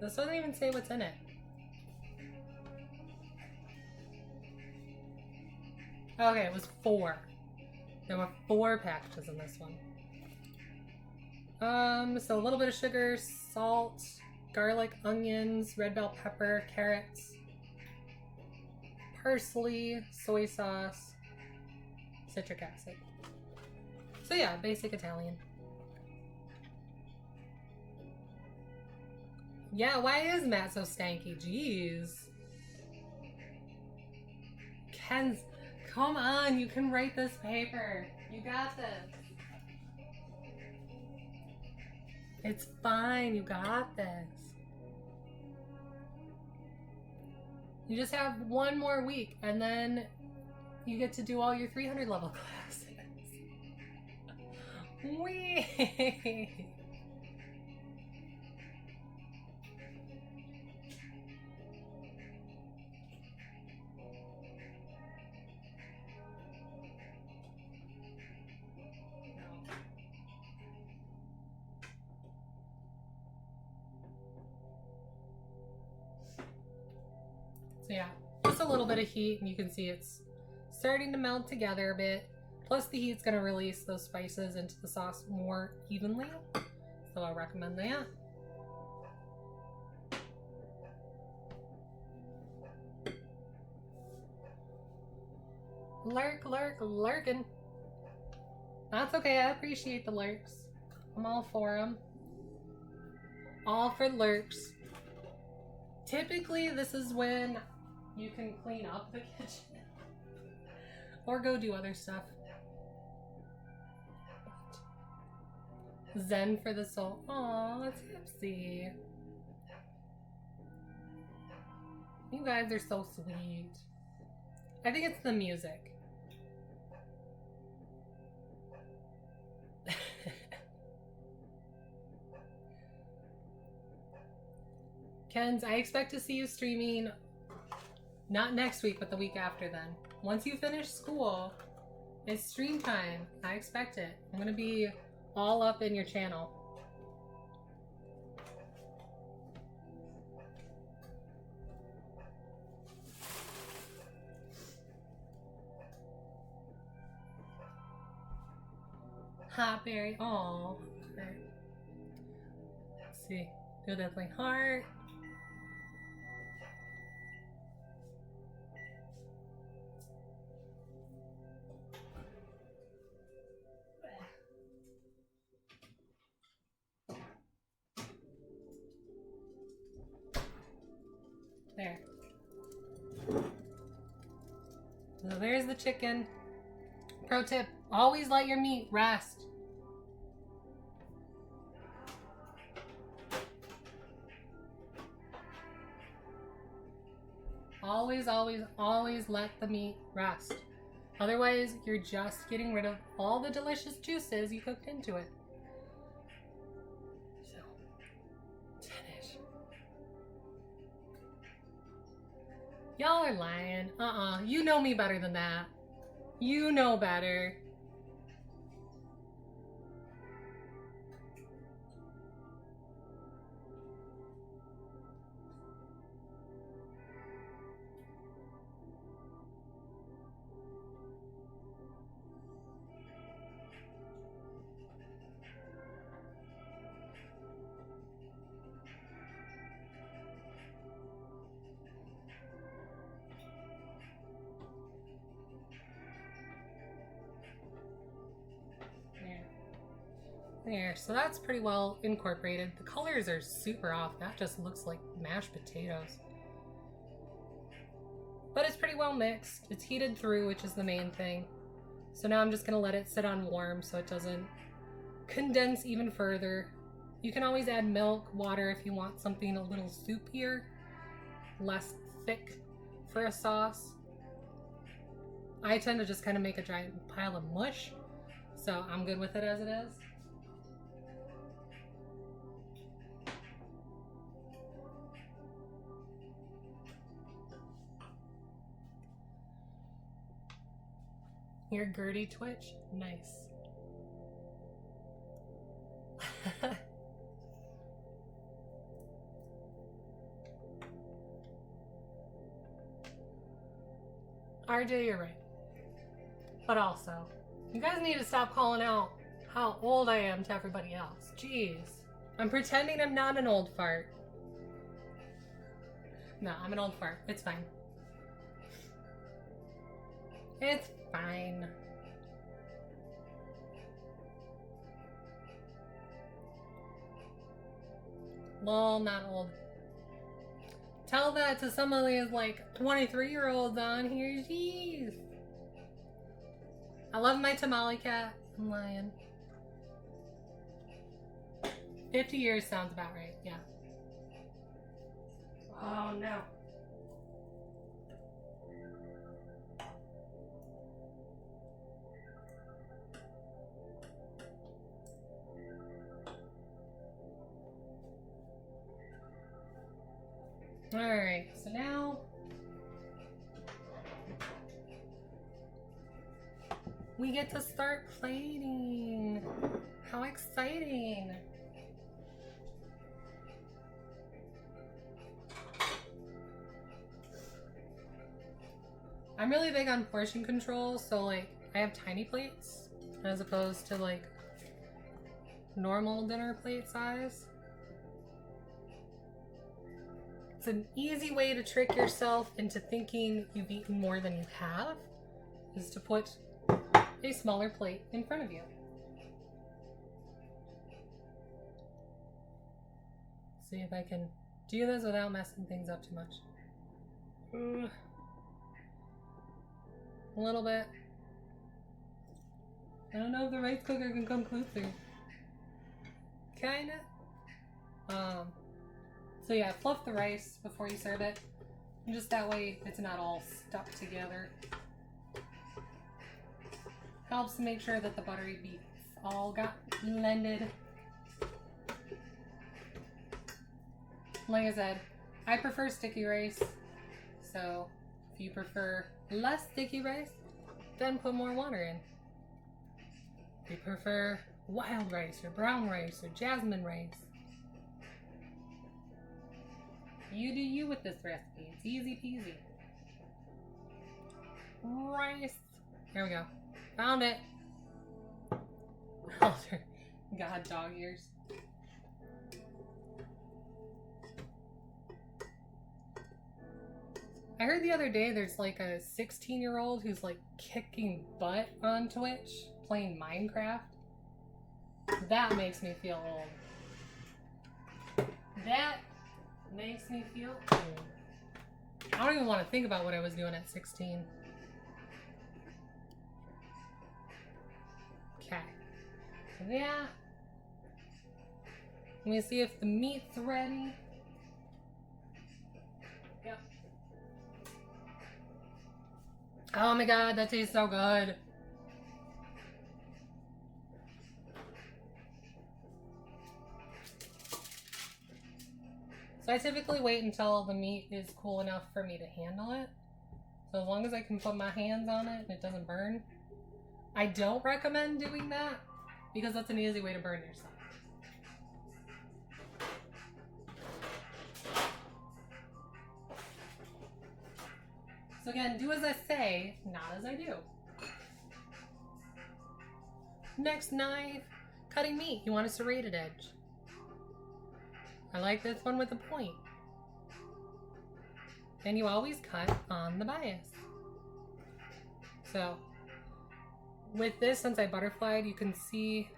This doesn't even say what's in it. Okay, it was 4. There were 4 packages in this one. So a little bit of sugar, salt, garlic, onions, red bell pepper, carrots, parsley, soy sauce, citric acid. So yeah, basic Italian. Yeah, why is Matt so stanky? Jeez. Ken's, come on, you can write this paper. You got this. It's fine, you got this. You just have 1 more week, and then you get to do all your 300 level classes. Wee! So yeah, just a little bit of heat, and you can see it's starting to melt together a bit. Plus the heat's gonna release those spices into the sauce more evenly. So I recommend that. Lurking. That's okay, I appreciate the lurks. I'm all for them. All for lurks. Typically, this is when you can clean up the kitchen. Or go do other stuff. Zen for the soul. Aw, that's Hipsy. You guys are so sweet. I think it's the music. Ken's, I expect to see you streaming not next week, but the week after then. Once you finish school, it's stream time. I expect it. I'm gonna be all up in your channel. Hot berry. Oh. Okay. Let's see. Do that like heart. there's the chicken. Pro tip, always let your meat rest. Always, always, always let the meat rest. Otherwise, you're just getting rid of all the delicious juices you cooked into it. So, finish. Y'all are lying. You know me better than that. You know better. There, so that's pretty well incorporated. The colors are super off. That just looks like mashed potatoes. But it's pretty well mixed. It's heated through, which is the main thing. So now I'm just gonna let it sit on warm so it doesn't condense even further. You can always add milk, water if you want something a little soupier, less thick for a sauce. I tend to just kind of make a giant pile of mush, so I'm good with it as it is. Your Gertie Twitch? Nice. RJ, you're right. But also, you guys need to stop calling out how old I am to everybody else. Jeez. I'm pretending I'm not an old fart. No, I'm an old fart. It's fine. It's fine. Lol, not old. Tell that to some of these like 23-year-olds on here. Jeez. I love my tamale cat. I'm lying. 50 years sounds about right, yeah. Oh no. Alright, so now we get to start plating. How exciting! I'm really big on portion control, so like I have tiny plates as opposed to like normal dinner plate size. It's an easy way to trick yourself into thinking you've eaten more than you have, is to put a smaller plate in front of you. See if I can do this without messing things up too much. A little bit. I don't know if the rice cooker can come closer. Kinda. So yeah, fluff the rice before you serve it. And just that way it's not all stuck together. Helps to make sure that the buttery beets all got blended. Like I said, I prefer sticky rice. So if you prefer less sticky rice, then put more water in. If you prefer wild rice or brown rice or jasmine rice, you do you with this recipe. It's easy peasy. Rice. Here we go. Found it. God, dog ears. I heard the other day there's like a 16-year-old who's like kicking butt on Twitch playing Minecraft. That makes me feel old. That makes me feel old. I don't even want to think about what I was doing at 16. Okay. Yeah. Let me see if the meat's ready. Yep. Oh my god, that tastes so good. So I typically wait until the meat is cool enough for me to handle it. So as long as I can put my hands on it and it doesn't burn. I don't recommend doing that because that's an easy way to burn yourself. So again, do as I say, not as I do. Next knife, cutting meat. You want a serrated edge. I like this one with a point. And you always cut on the bias. So, with this, since I butterflied, you can see,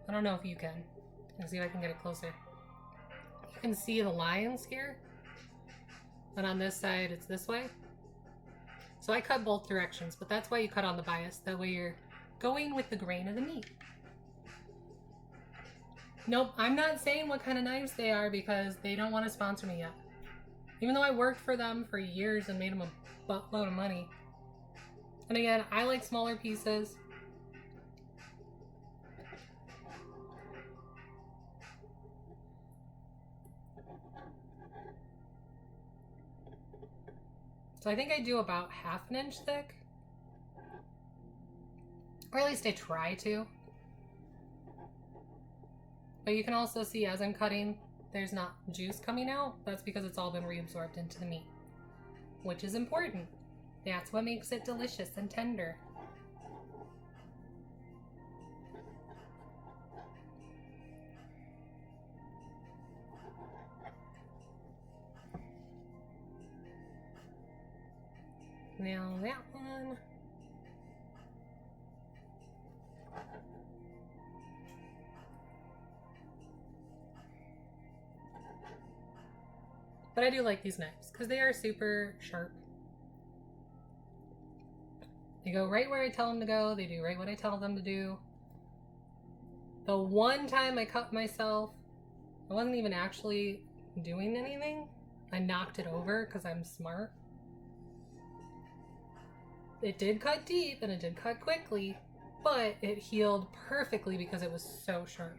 I don't know if you can. Let's see if I can get it closer. You can see the lines here. And on this side, it's this way. So I cut both directions, but that's why you cut on the bias. That way you're going with the grain of the meat. Nope, I'm not saying what kind of knives they are because they don't want to sponsor me yet. Even though I worked for them for years and made them a buttload of money. And again, I like smaller pieces. So I think I do about 1/2 inch thick. Or at least I try to. But you can also see as I'm cutting, there's not juice coming out. That's because it's all been reabsorbed into the meat, which is important. That's what makes it delicious and tender. Now that one. But I do like these knives because they are super sharp. They go right where I tell them to go. They do right what I tell them to do. The one time I cut myself, I wasn't even actually doing anything. I knocked it over because I'm smart. It did cut deep and it did cut quickly, but it healed perfectly because it was so sharp.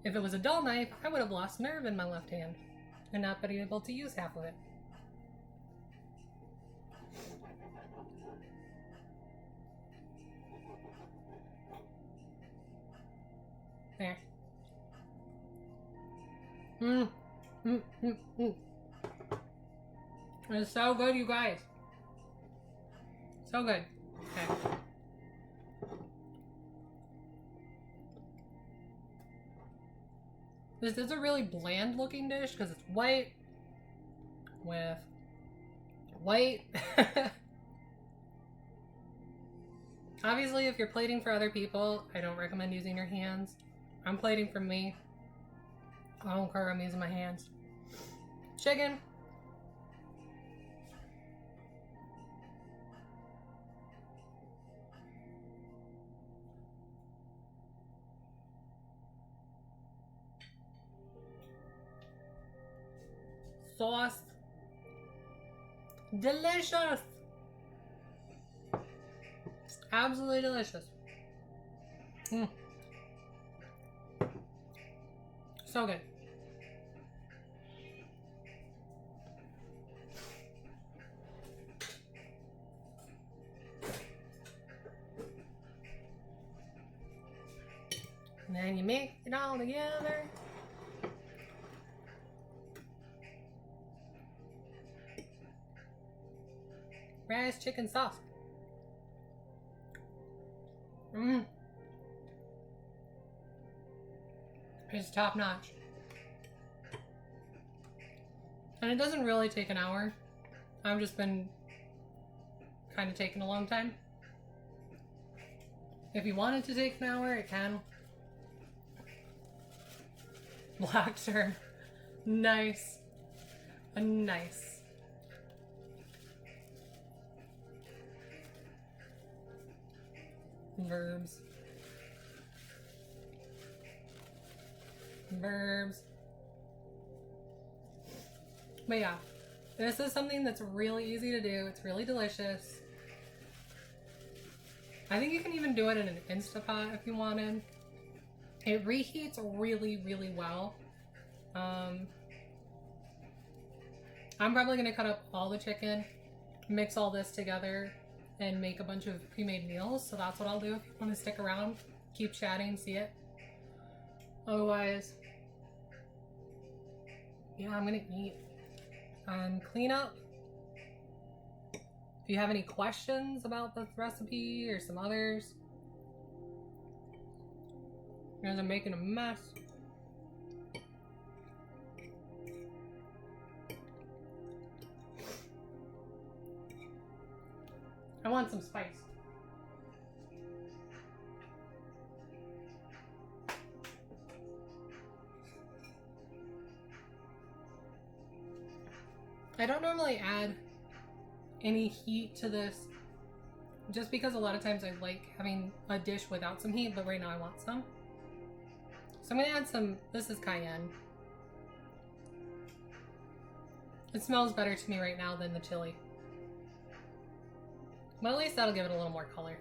If it was a dull knife, I would have lost nerve in my left hand and not been able to use half of it. There. It's so good, you guys. So good. Okay. This is a really bland looking dish because it's white with white. Obviously, if you're plating for other people, I don't recommend using your hands. I'm plating for me. I don't care, I'm using my hands. Chicken. Sauce. Delicious. Absolutely delicious. So good. And then you mix it all together. Rice chicken sauce. It's top notch. And it doesn't really take an hour. I've just been kind of taking a long time. If you want it to take an hour, it can. Black term. Nice. Nice. Verbs. verbs. But yeah, this is something that's really easy to do. It's really delicious. I think you can even do it in an Instapot if you wanted. It reheats really, really well. I'm probably going to cut up all the chicken, mix all this together, and make a bunch of pre-made meals. So that's what I'll do if you want to stick around. Keep chatting, see it. Otherwise, yeah, I'm going to eat. Clean up. If you have any questions about this recipe or some others, because I'm making a mess. I want some spice. I don't normally add any heat to this just because a lot of times I like having a dish without some heat, but right now I want some. So I'm gonna add some, this is cayenne. It smells better to me right now than the chili. But at least that'll give it a little more color.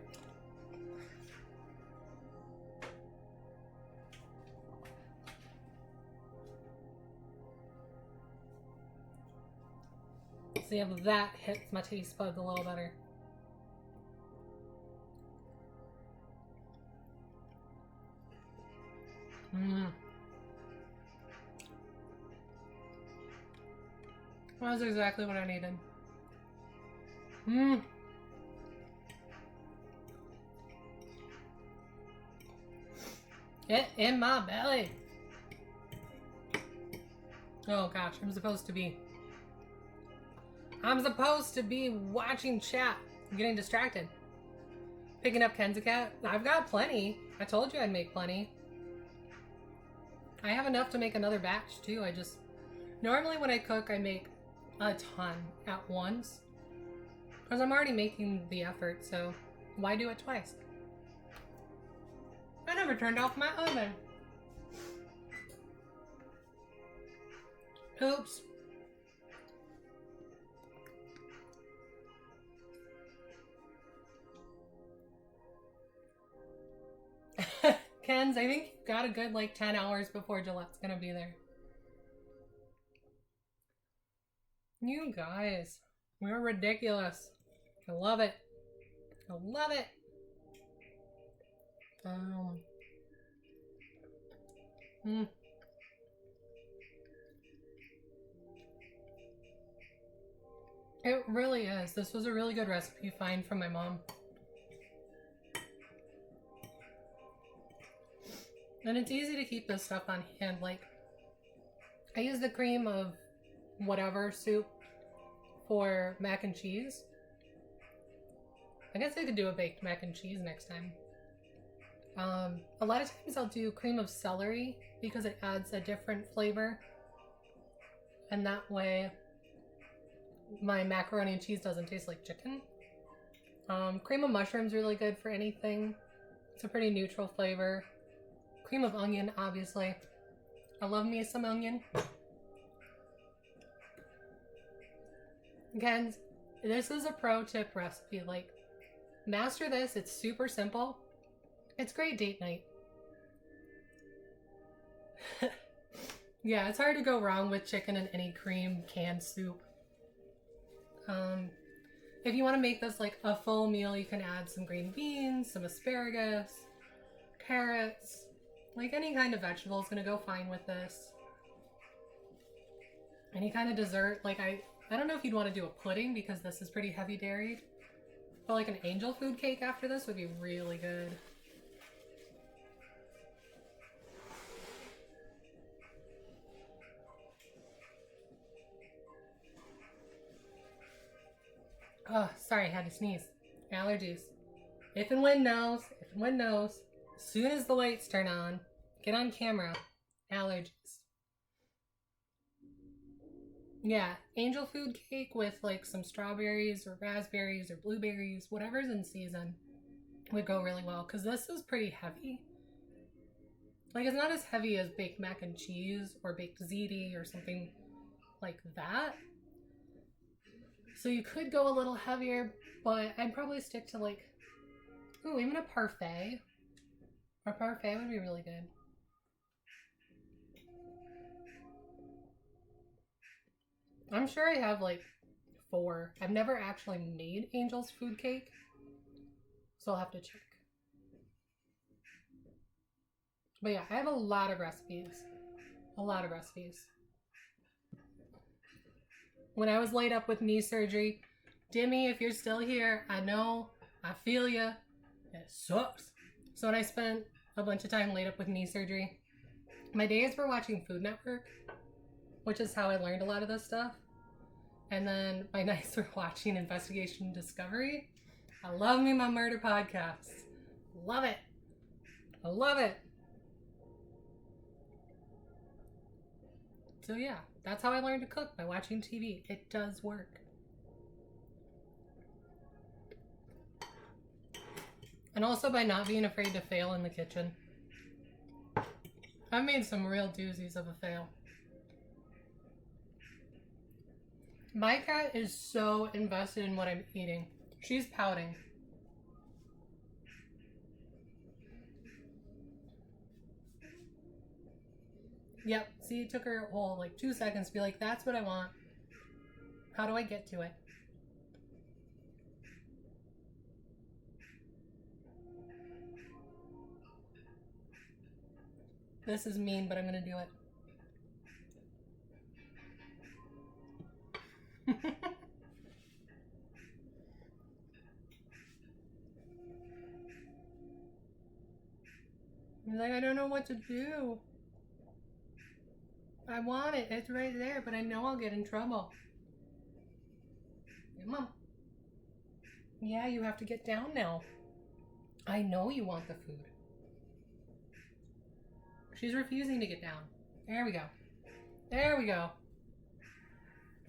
See if that hits my taste buds a little better. That was exactly what I needed. It in my belly. Oh gosh, I'm supposed to be watching chat. I'm getting distracted. Picking up Kenzicat. I've got plenty. I told you I'd make plenty. I have enough to make another batch too. Normally when I cook, I make a ton at once. Because I'm already making the effort, so why do it twice? I never turned off my oven. Oops. Ken's, I think you've got a good 10 hours before Gillette's gonna be there. You guys, we're ridiculous. I love it. I love it. It really is. This was a really good recipe find from my mom. And it's easy to keep this stuff on hand. I use the cream of whatever soup for mac and cheese. I guess I could do a baked mac and cheese next time. A lot of times I'll do cream of celery because it adds a different flavor. And that way my macaroni and cheese doesn't taste like chicken. Cream of mushroom's really good for anything. It's a pretty neutral flavor. Cream of onion, obviously. I love me some onion. Again, this is a pro tip recipe. Master this. It's super simple. It's great date night. Yeah, it's hard to go wrong with chicken and any cream canned soup. If you want to make this a full meal, you can add some green beans, some asparagus, carrots, any kind of vegetable is gonna go fine with this. Any kind of dessert, I don't know if you'd want to do a pudding because this is pretty heavy dairy, but an angel food cake after this would be really good. Oh, sorry, I had to sneeze. Allergies. If and when knows. As soon as the lights turn on, get on camera. Allergies. Yeah, angel food cake with some strawberries or raspberries or blueberries, whatever's in season, would go really well because this is pretty heavy. Like, it's not as heavy as baked mac and cheese or baked ziti or something like that. So you could go a little heavier, but I'd probably stick to like, ooh, even a parfait. A parfait would be really good. I'm sure I have like 4. I've never actually made Angel's food cake, so I'll have to check. But yeah, I have a lot of recipes. A lot of recipes. When I was laid up with knee surgery, Dimmy, if you're still here, I know, I feel ya. It sucks. So when I spent a bunch of time laid up with knee surgery, my days were watching Food Network, which is how I learned a lot of this stuff. And then my nights were watching Investigation Discovery. I love me my murder podcasts. Love it. I love it. So yeah, that's how I learned to cook, by watching TV. It does work. And also by not being afraid to fail in the kitchen. I've made some real doozies of a fail. My cat is so invested in what I'm eating. She's pouting. Yep, see, it took her a whole like 2 seconds to be like, that's what I want. How do I get to it? This is mean, but I'm gonna do it. He's like, I don't know what to do. I want it. It's right there, but I know I'll get in trouble. Come on. Yeah, you have to get down now. I know you want the food. She's refusing to get down. There we go. There we go.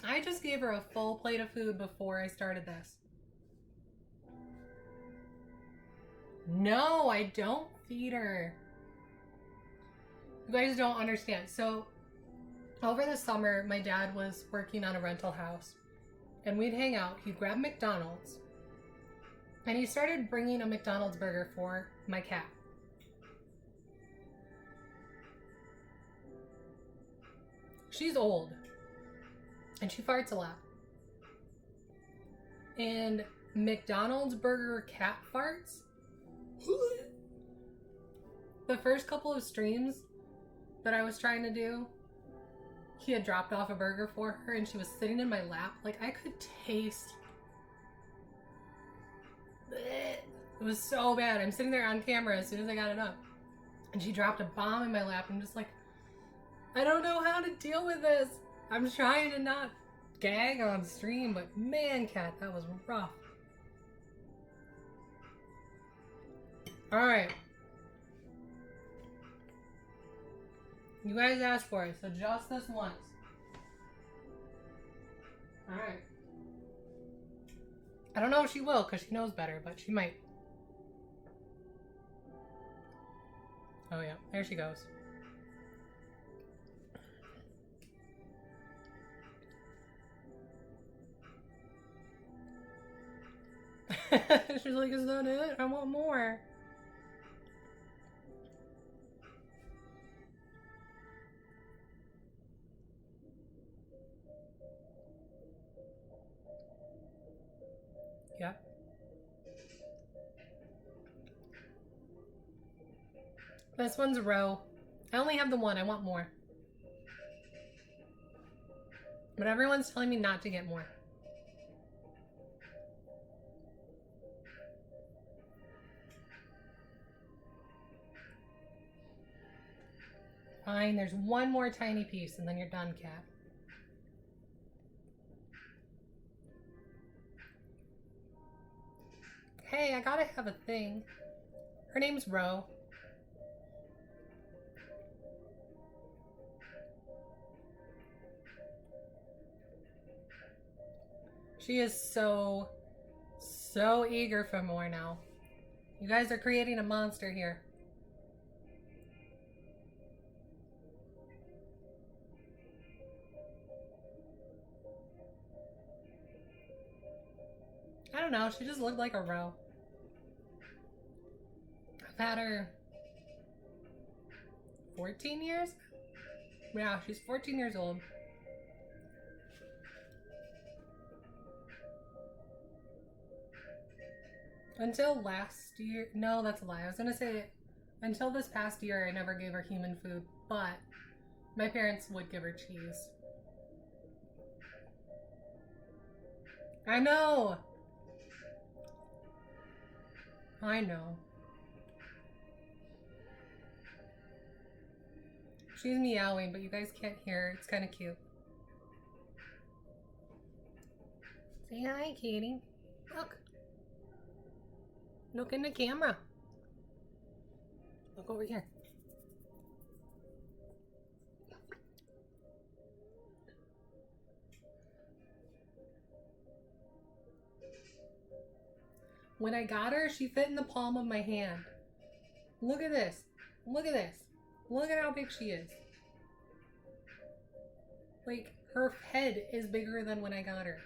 I just gave her a full plate of food before I started this. No, I don't feed her. You guys don't understand. So, over the summer, my dad was working on a rental house. And we'd hang out. He'd grab McDonald's. And he started bringing a McDonald's burger for my cat. She's old. And she farts a lot. And McDonald's burger cat farts. The first couple of streams that I was trying to do, he had dropped off a burger for her and she was sitting in my lap. Like, I could taste. It was so bad. I'm sitting there on camera as soon as I got it up. And she dropped a bomb in my lap. I'm just like, I don't know how to deal with this. I'm trying to not gag on stream, but man, cat, that was rough. Alright. You guys asked for it, so just this once. Alright. I don't know if she will, because she knows better, but she might. Oh yeah, there she goes. She's like, is that it? I want more. Yeah. This one's roe. I only have the one. I want more. But everyone's telling me not to get more. Fine, there's one more tiny piece and then you're done, cat. Hey, I gotta have a thing. Her name's Ro. She is so eager for more now. You guys are creating a monster here. know. She just looked like a row. I've had her 14 years? Yeah, she's 14 years old. Until last year, no, that's a lie. I was gonna say, until this past year, I never gave her human food, but my parents would give her cheese. I know! I know. She's meowing, but you guys can't hear her. It's kind of cute. Say hi, Katie. Look. Look in the camera. Look over here. When I got her, she fit in the palm of my hand. Look at this. Look at this. Look at how big she is. Like, her head is bigger than when I got her.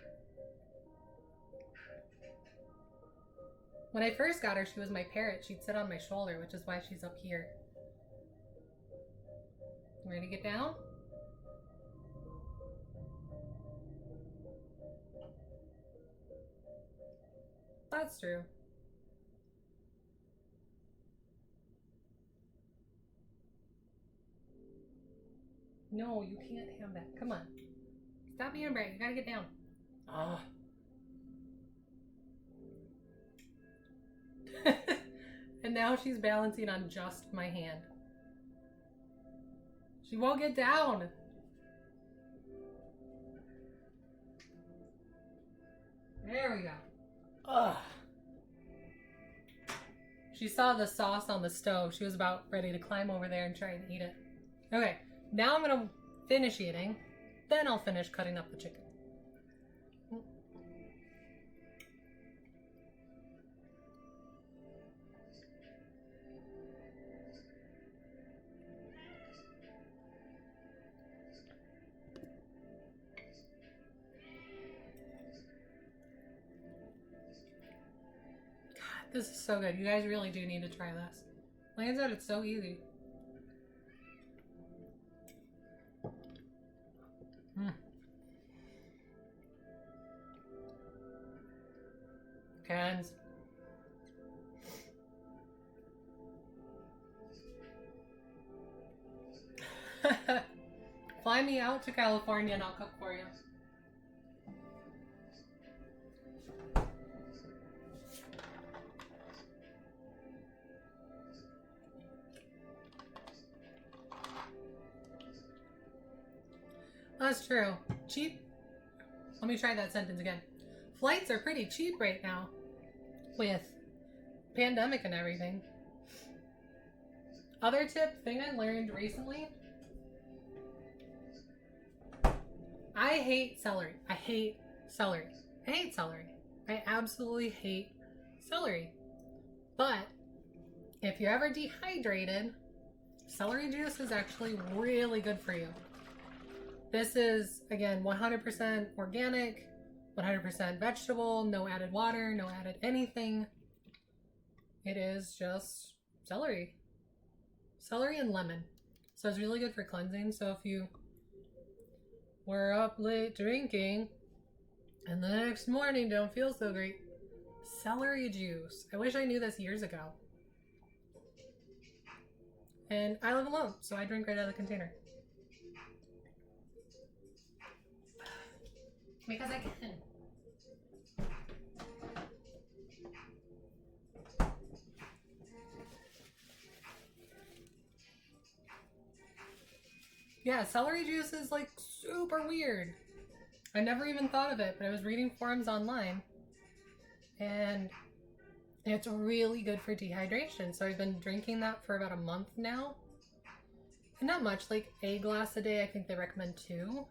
When I first got her, she was my parrot. She'd sit on my shoulder, which is why she's up here. Ready to get down? That's true. No, you can't have that. Come on. Stop being bright. You gotta get down. Ah. And now she's balancing on just my hand. She won't get down. There we go. Ugh. She saw the sauce on the stove. She was about ready to climb over there and try and eat it. Okay, now I'm gonna finish eating. Then I'll finish cutting up the chicken. This is so good. You guys really do need to try this. Like I said, it's so easy. Cans. Fly me out to California and I'll cook for you. That's true. Cheap? Let me try that sentence again. Flights are pretty cheap right now. With pandemic and everything. Other tip thing I learned recently. I hate celery. I hate celery. I hate celery. I absolutely hate celery. But if you're ever dehydrated, celery juice is actually really good for you. This is, again, 100% organic, 100% vegetable, no added water, no added anything. It is just celery. Celery and lemon. So it's really good for cleansing. So if you were up late drinking and the next morning don't feel so great, celery juice. I wish I knew this years ago. And I live alone, so I drink right out of the container. Because I can. Yeah, celery juice is like super weird. I never even thought of it, but I was reading forums online and it's really good for dehydration. So I've been drinking that for about a month now. And not much, like a glass a day. I think they recommend 2.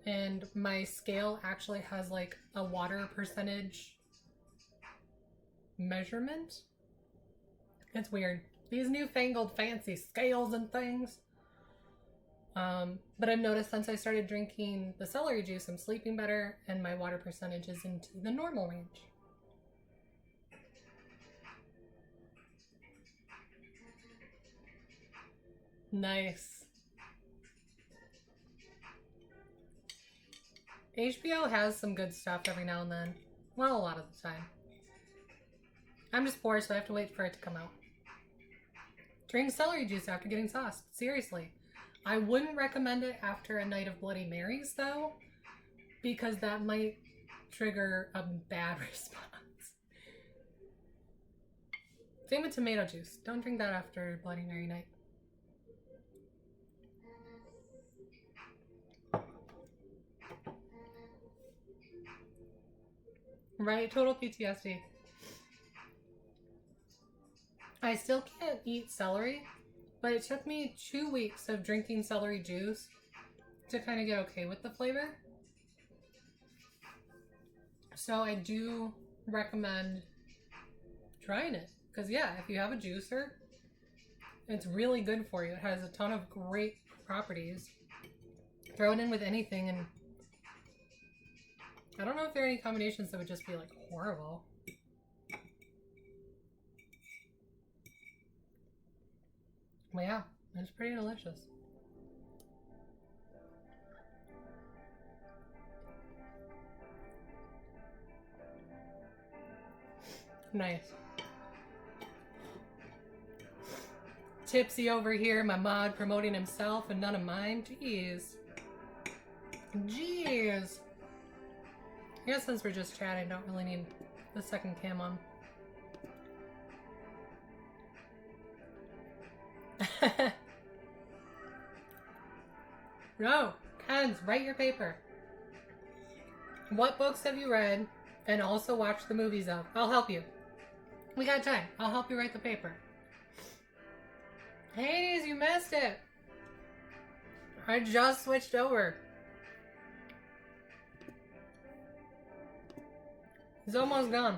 And my scale actually has like a water percentage measurement. It's weird. These newfangled fancy scales and things. But I've noticed since I started drinking the celery juice, I'm sleeping better and my water percentage is into the normal range. Nice. HBO has some good stuff every now and then. Well, a lot of the time. I'm just poor, so I have to wait for it to come out. Drink celery juice after getting sauced. Seriously. I wouldn't recommend it after a night of Bloody Marys, though, because that might trigger a bad response. Same with tomato juice. Don't drink that after Bloody Mary night. Right? Total PTSD. I still can't eat celery, but it took me 2 weeks of drinking celery juice to kind of get okay with the flavor. So I do recommend trying it. Because yeah, if you have a juicer, it's really good for you. It has a ton of great properties. Throw it in with anything, and I don't know if there are any combinations that would just be like horrible. But yeah, it's pretty delicious. Nice. Tipsy over here, my mod promoting himself and none of mine. Jeez. Jeez. I guess since we're just chatting, don't really need the second cam on. No, Kenz, write your paper. What books have you read and also watched the movies of? I'll help you. We got time. I'll help you write the paper. Hades, you missed it. I just switched over. It's almost gone.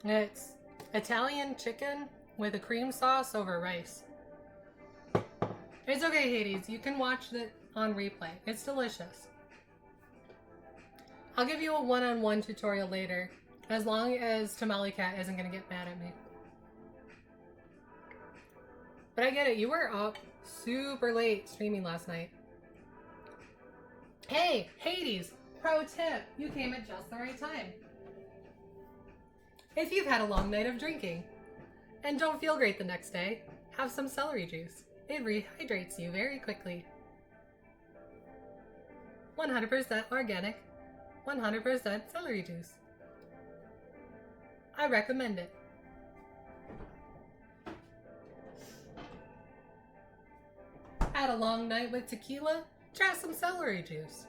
It's Italian chicken with a cream sauce over rice. It's okay, Hades. You can watch it on replay. It's delicious. I'll give you a one-on-one tutorial later, as long as Tamale Cat isn't going to get mad at me. But I get it. You were up super late streaming last night. Hey, Hades! Pro tip. You came at just the right time. If you've had a long night of drinking and don't feel great the next day, have some celery juice. It rehydrates you very quickly. 100% organic, 100% celery juice. I recommend it. Had a long night with tequila? Try some celery juice.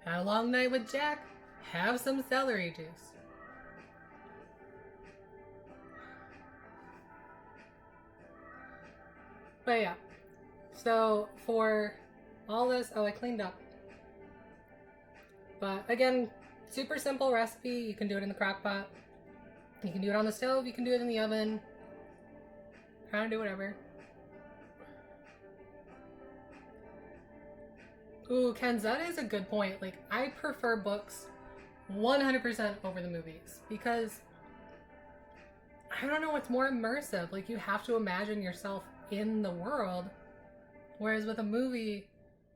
Had a long night with Jack? Have some celery juice. But yeah, so for all this, oh, I cleaned up. But again, super simple recipe. You can do it in the crock pot. You can do it on the stove. You can do it in the oven. Kind of do whatever. Ooh, Kenz, that is a good point. Like, I prefer books 100% over the movies because I don't know, it's more immersive. Like, you have to imagine yourself in the world, whereas with a movie,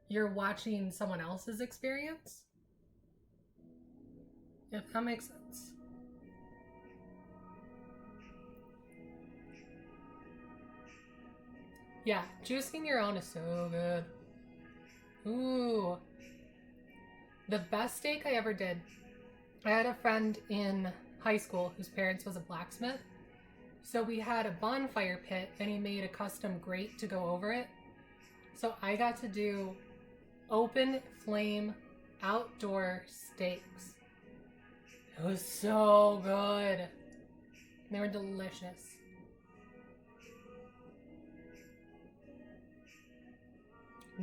you're watching someone else's experience. If that makes sense. Yeah, juicing your own is so good. Ooh. The best steak I ever did. I had a friend in high school whose parents was a blacksmith. So we had a bonfire pit and he made a custom grate to go over it. So I got to do open flame outdoor steaks. It was so good. They were delicious.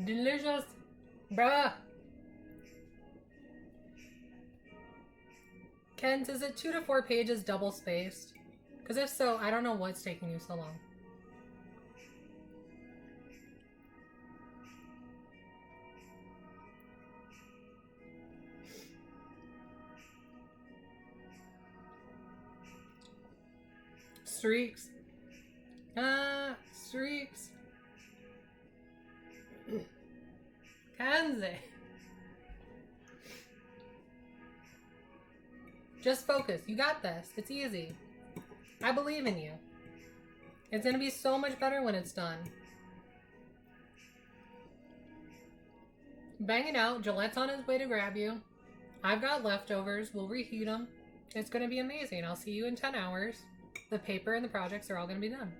Delicious. Bruh. Kent, is it 2 to 4 pages double spaced? Because if so, I don't know what's taking you so long. streaks. Streaks. Kenzie. Just focus. You got this. It's easy. I believe in you. It's going to be so much better when it's done. Bang it out. Gillette's on his way to grab you. I've got leftovers. We'll reheat them. It's going to be amazing. I'll see you in 10 hours. The paper and the projects are all going to be done.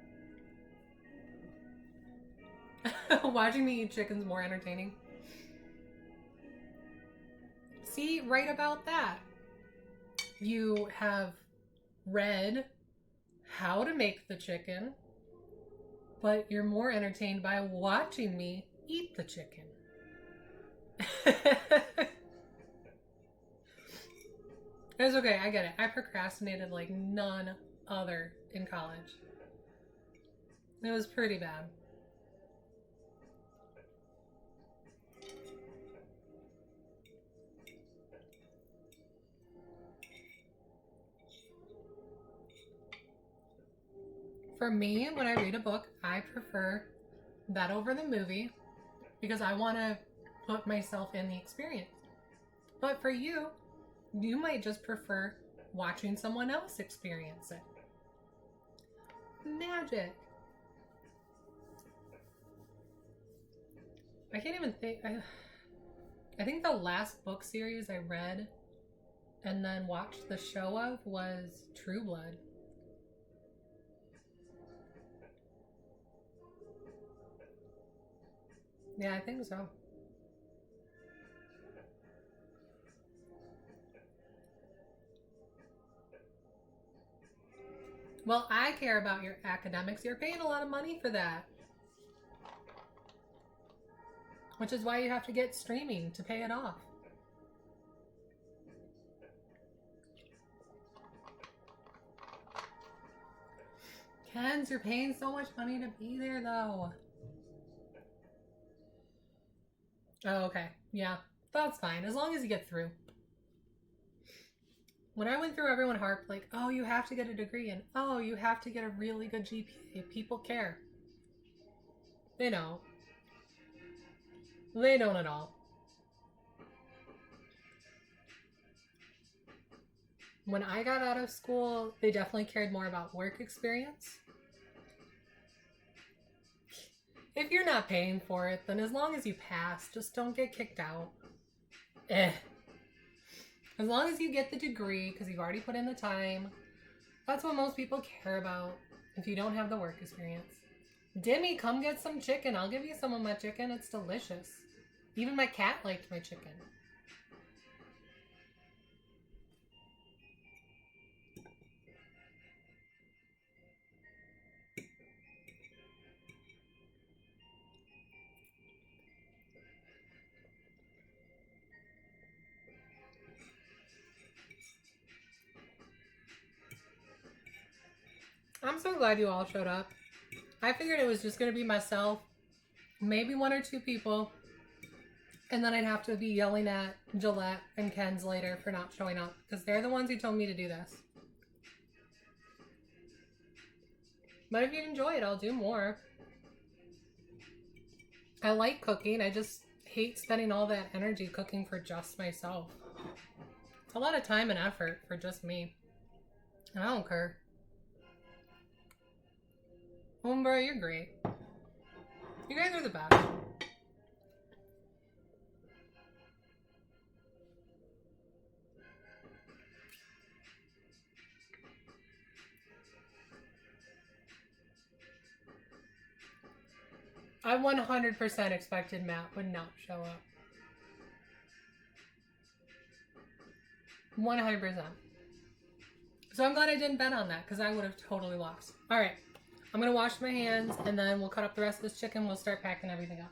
Watching me eat chicken's more entertaining. See, right about that. You have read how to make the chicken, but you're more entertained by watching me eat the chicken. It's okay, I get it. I procrastinated like none other in college. It was pretty bad. For me, when I read a book, I prefer that over the movie because I want to put myself in the experience. But for you, you might just prefer watching someone else experience it. Magic. I can't even think. I think the last book series I read and then watched the show of was True Blood. Yeah, I think so. Well, I care about your academics. You're paying a lot of money for that. Which is why you have to get streaming to pay it off. Kenz, you're paying so much money to be there, though. Oh, okay. Yeah, that's fine. As long as you get through. When I went through, everyone harped like, oh, you have to get a degree and oh, you have to get a really good GPA. People care. They don't. They don't at all. When I got out of school, they definitely cared more about work experience. If you're not paying for it, then as long as you pass, just don't get kicked out. As long as you get the degree, because you've already put in the time, that's what most people care about if you don't have the work experience. Dimmy, come get some chicken. I'll give you some of my chicken. It's delicious. Even my cat liked my chicken. I'm so glad you all showed up. I figured it was just going to be myself, maybe one or two people, and then I'd have to be yelling at Gillette and Ken's later for not showing up, because they're the ones who told me to do this. But if you enjoy it, I'll do more. I like cooking, I just hate spending all that energy cooking for just myself. It's a lot of time and effort for just me. And I don't care. Umbra, you're great. You guys are the best. I 100% expected Matt would not show up. 100%. So I'm glad I didn't bet on that because I would have totally lost. All right. I'm going to wash my hands and then we'll cut up the rest of this chicken. We'll start packing everything up.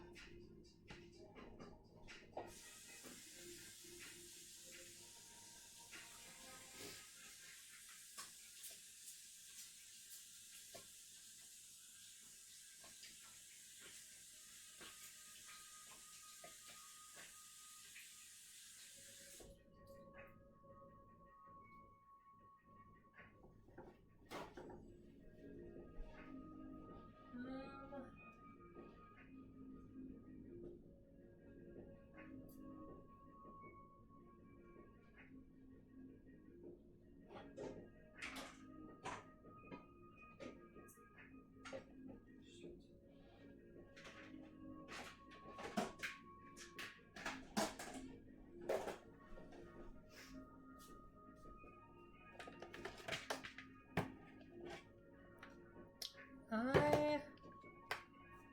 I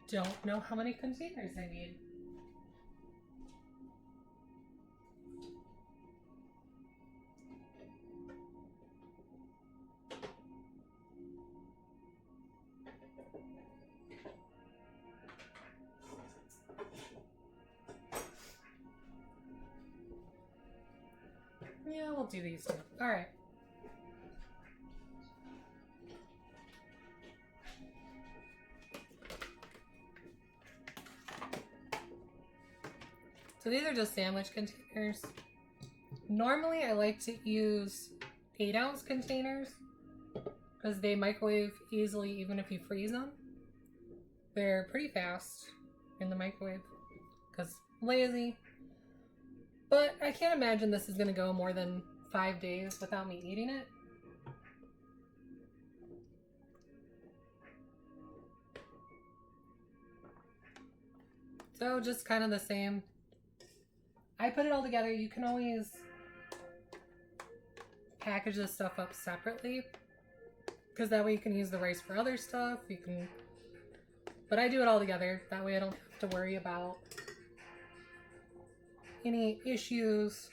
don't know how many containers I need. Yeah, we'll do these two. All right. So these are just sandwich containers. Normally I like to use 8-ounce containers because they microwave easily even if you freeze them. They're pretty fast in the microwave because lazy. But I can't imagine this is going to go more than 5 days without me eating it. So just kind of the same. I put it all together. You can always package this stuff up separately because that way you can use the rice for other stuff. You can, but I do it all together. That way I don't have to worry about any issues.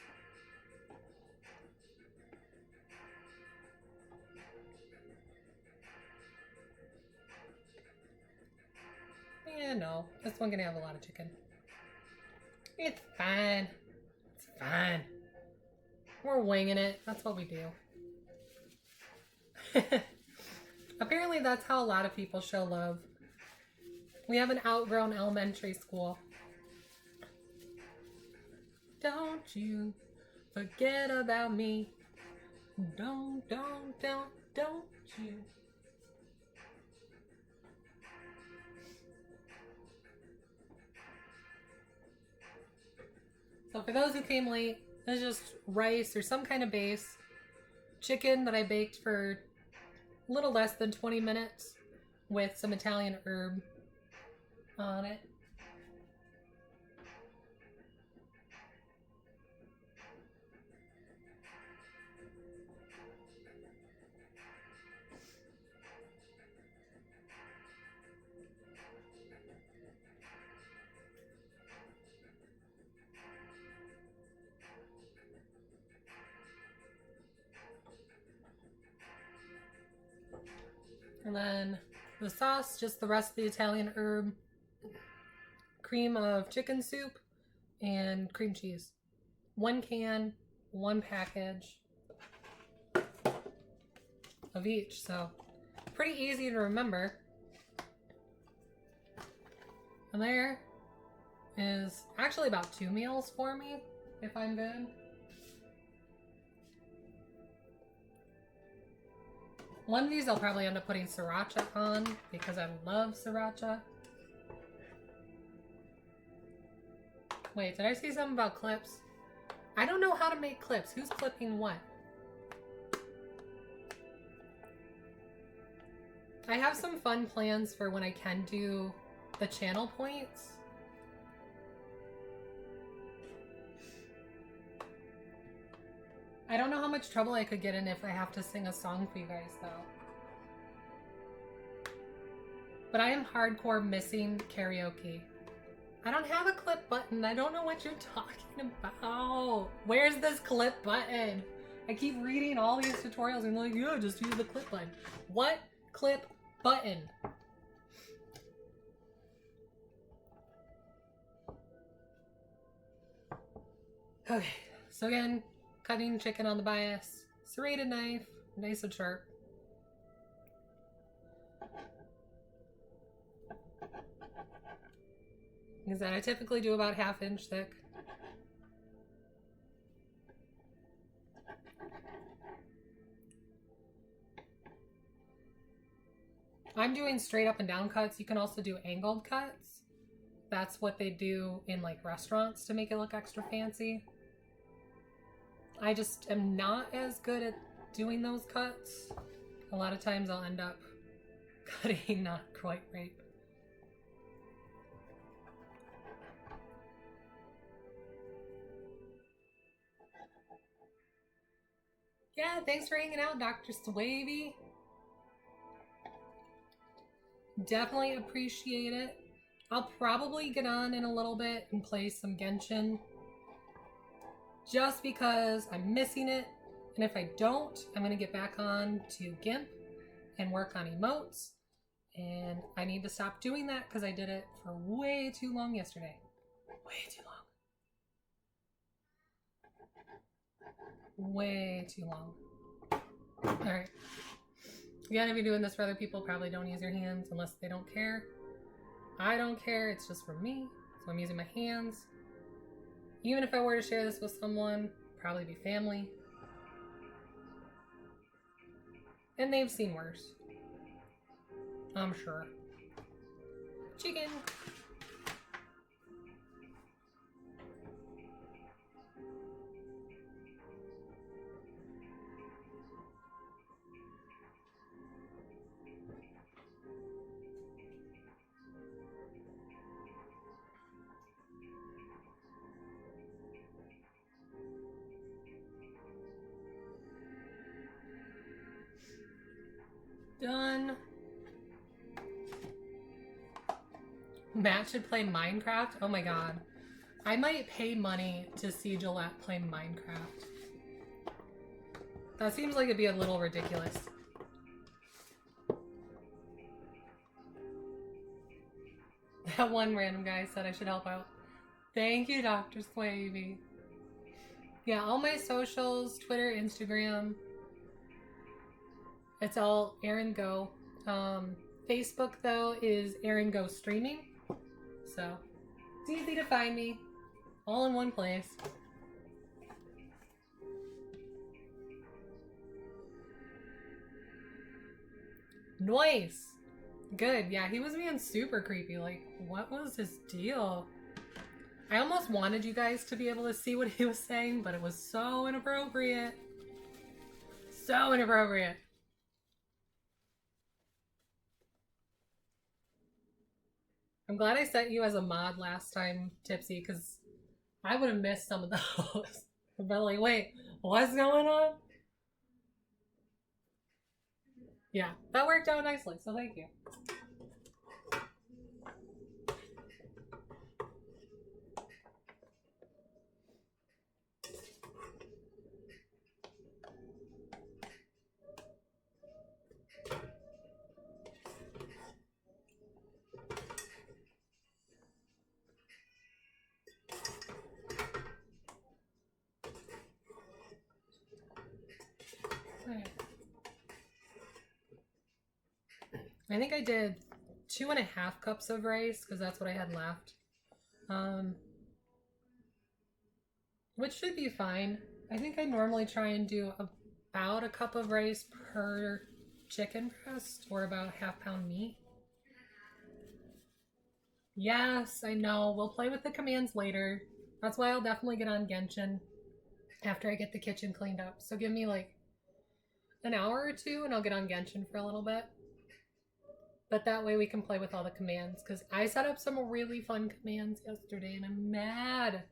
Yeah, no, this one's gonna have a lot of chicken. It's fine. It's fine. We're winging it. That's what we do. Apparently that's how a lot of people show love. We have an outgrown elementary school. Don't you forget about me. Don't you. So for those who came late, it's just rice or some kind of base, chicken that I baked for a little less than 20 minutes with some Italian herb on it. And then the sauce, just the rest of the Italian herb, cream of chicken soup, and cream cheese. 1 can, 1 package of each, so pretty easy to remember. And there is actually about 2 meals for me, if I'm good. One of these I'll probably end up putting sriracha on because I love sriracha. Wait, did I see something about clips? I don't know how to make clips. Who's clipping what? I have some fun plans for when I can do the channel points. I don't know how much trouble I could get in if I have to sing a song for you guys, though. But I am hardcore missing karaoke. I don't have a clip button. I don't know what you're talking about. Where's this clip button? I keep reading all these tutorials and I'm like, yeah, just use the clip button. What clip button? Okay, so again, cutting chicken on the bias, serrated knife, nice and sharp. Like I said, I typically do about 1/2 inch thick. I'm doing straight up and down cuts. You can also do angled cuts. That's what they do in like restaurants to make it look extra fancy. I just am not as good at doing those cuts. A lot of times I'll end up cutting not quite right. Yeah, thanks for hanging out, Dr. Swavey. Definitely appreciate it. I'll probably get on in a little bit and play some Genshin just because I'm missing it. And if I don't, I'm going to get back on to GIMP and work on emotes. And I need to stop doing that because I did it for way too long yesterday. Way too long. Way too long. Alright. Again, if you're doing this for other people, probably don't use your hands unless they don't care. I don't care, it's just for me, so I'm using my hands. Even if I were to share this with someone, probably be family. And they've seen worse. I'm sure. Chicken! Done. Matt should play Minecraft? Oh my god. I might pay money to see Gillette play Minecraft. That seems like it'd be a little ridiculous. That one random guy said I should help out. Thank you, Dr. Swavey. Yeah, all my socials, Twitter, Instagram, it's all Aaron Go. Facebook, though, is Aaron Go Streaming. So, it's easy to find me. All in one place. Nice! Good. Yeah, he was being super creepy. Like, what was his deal? I almost wanted you guys to be able to see what he was saying, but it was so inappropriate. So inappropriate. I'm glad I sent you as a mod last time, Tipsy, because I would have missed some of those. I'd be like, wait, what's going on? Yeah, that worked out nicely, so thank you. I think I did 2.5 cups of rice because that's what I had left. Which should be fine. I think I normally try and do about a cup of rice per chicken breast or about half-pound meat. Yes, I know. We'll play with the commands later. That's why I'll definitely get on Genshin after I get the kitchen cleaned up. So give me like an hour or two and I'll get on Genshin for a little bit. But that way we can play with all the commands because I set up some really fun commands yesterday and I'm mad.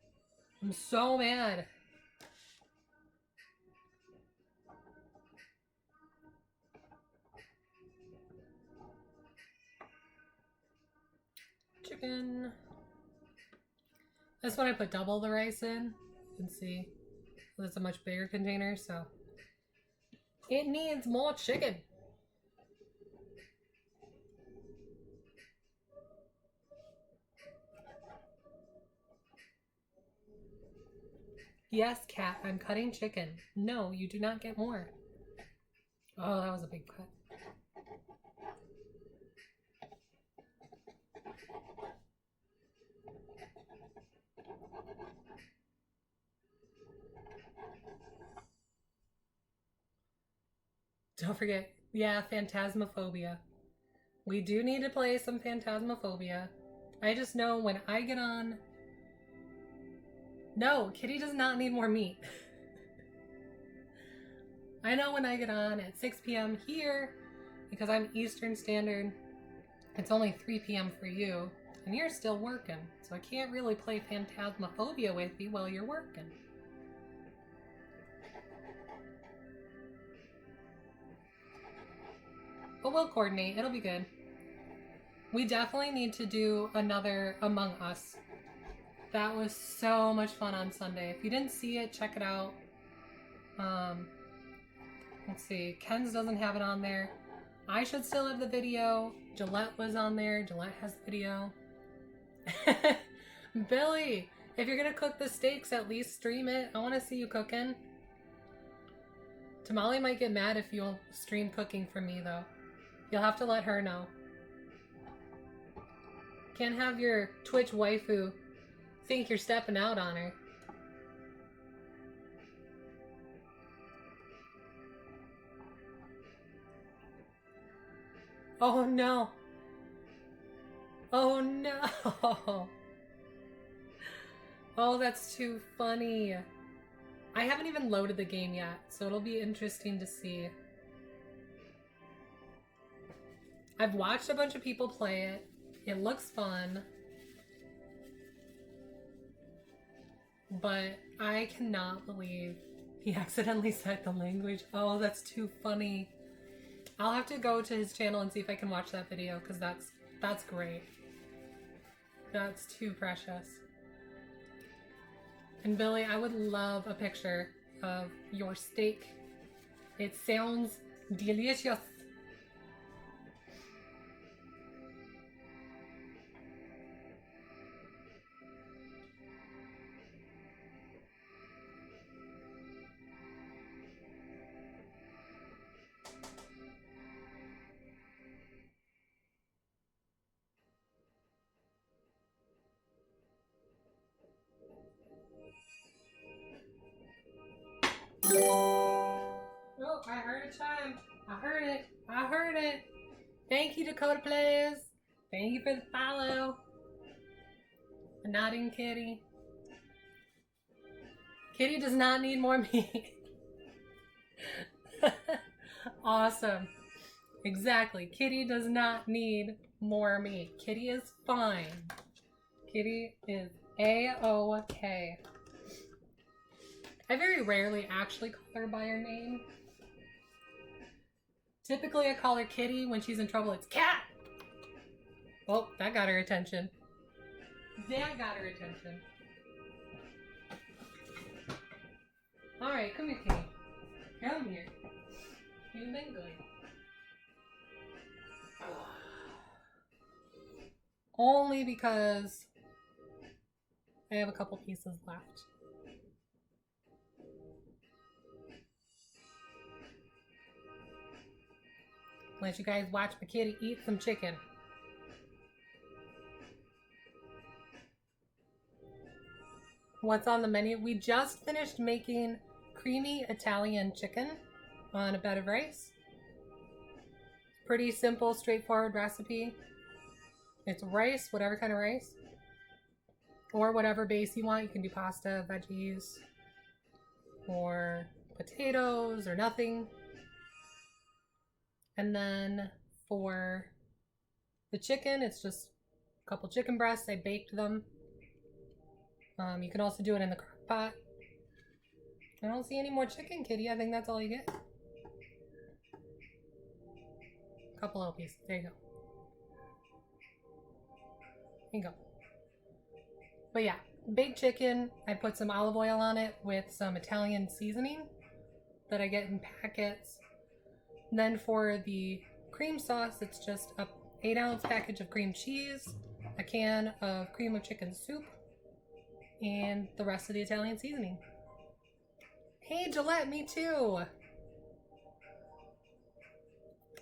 I'm so mad. Chicken. This one I put double the rice in. You can see it's a much bigger container, so it needs more chicken. Yes, Cat, I'm cutting chicken. No, you do not get more. Oh, that was a big cut. Don't forget, yeah, Phantasmophobia. We do need to play some Phantasmophobia. I just know when I get on... No, Kitty does not need more meat. I know when I get on at 6 p.m. here, because I'm Eastern Standard, it's only 3 p.m. for you, and you're still working, so I can't really play Phantasmophobia with you while you're working. But we'll coordinate, it'll be good. We definitely need to do another Among Us. That was so much fun on Sunday. If you didn't see it, check it out. Let's see. Ken's doesn't have it on there. I should still have the video. Gillette was on there. Gillette has the video. Billy, if you're gonna cook the steaks, at least stream it. I want to see you cooking. Tamale might get mad if you'll stream cooking for me, though. You'll have to let her know. Can't have your Twitch waifu think you're stepping out on her. Oh no. Oh no. Oh, that's too funny. I haven't even loaded the game yet, so it'll be interesting to see. I've watched a bunch of people play it. It looks fun. But I cannot believe he accidentally said the language. Oh, that's too funny. I'll have to go to his channel and see if I can watch that video, because that's great. That's too precious. And Billy, I would love a picture of your steak. It sounds delicious. Oh, I heard a chime. I heard it. I heard it. Thank you, Dakota Plays. Thank you for the follow. A nodding kitty. Kitty does not need more meat. Awesome. Exactly. Kitty does not need more meat. Kitty is fine. Kitty is A-OK. I very rarely actually call her by her name. Typically, I call her Kitty. When she's in trouble, it's Cat. Oh, that got her attention. That got her attention. Alright, come here, Kitty. Come here. You've been good. Only because I have a couple pieces left. Let you guys watch my kitty eat some chicken. What's on the menu? We just finished making creamy Italian chicken on a bed of rice. Pretty simple, straightforward recipe. It's rice, whatever kind of rice. Or whatever base you want. You can do pasta, veggies, or potatoes, or nothing. And then for the chicken, it's just a couple chicken breasts. I baked them. You can also do it in the crock pot. I don't see any more chicken, Kitty. I think that's all you get. A couple little pieces. There you go. There you go. But yeah, baked chicken. I put some olive oil on it with some Italian seasoning that I get in packets. And then for the cream sauce, it's just a 8-ounce package of cream cheese, a can of cream of chicken soup, and the rest of the Italian seasoning. Hey Gillette, me too!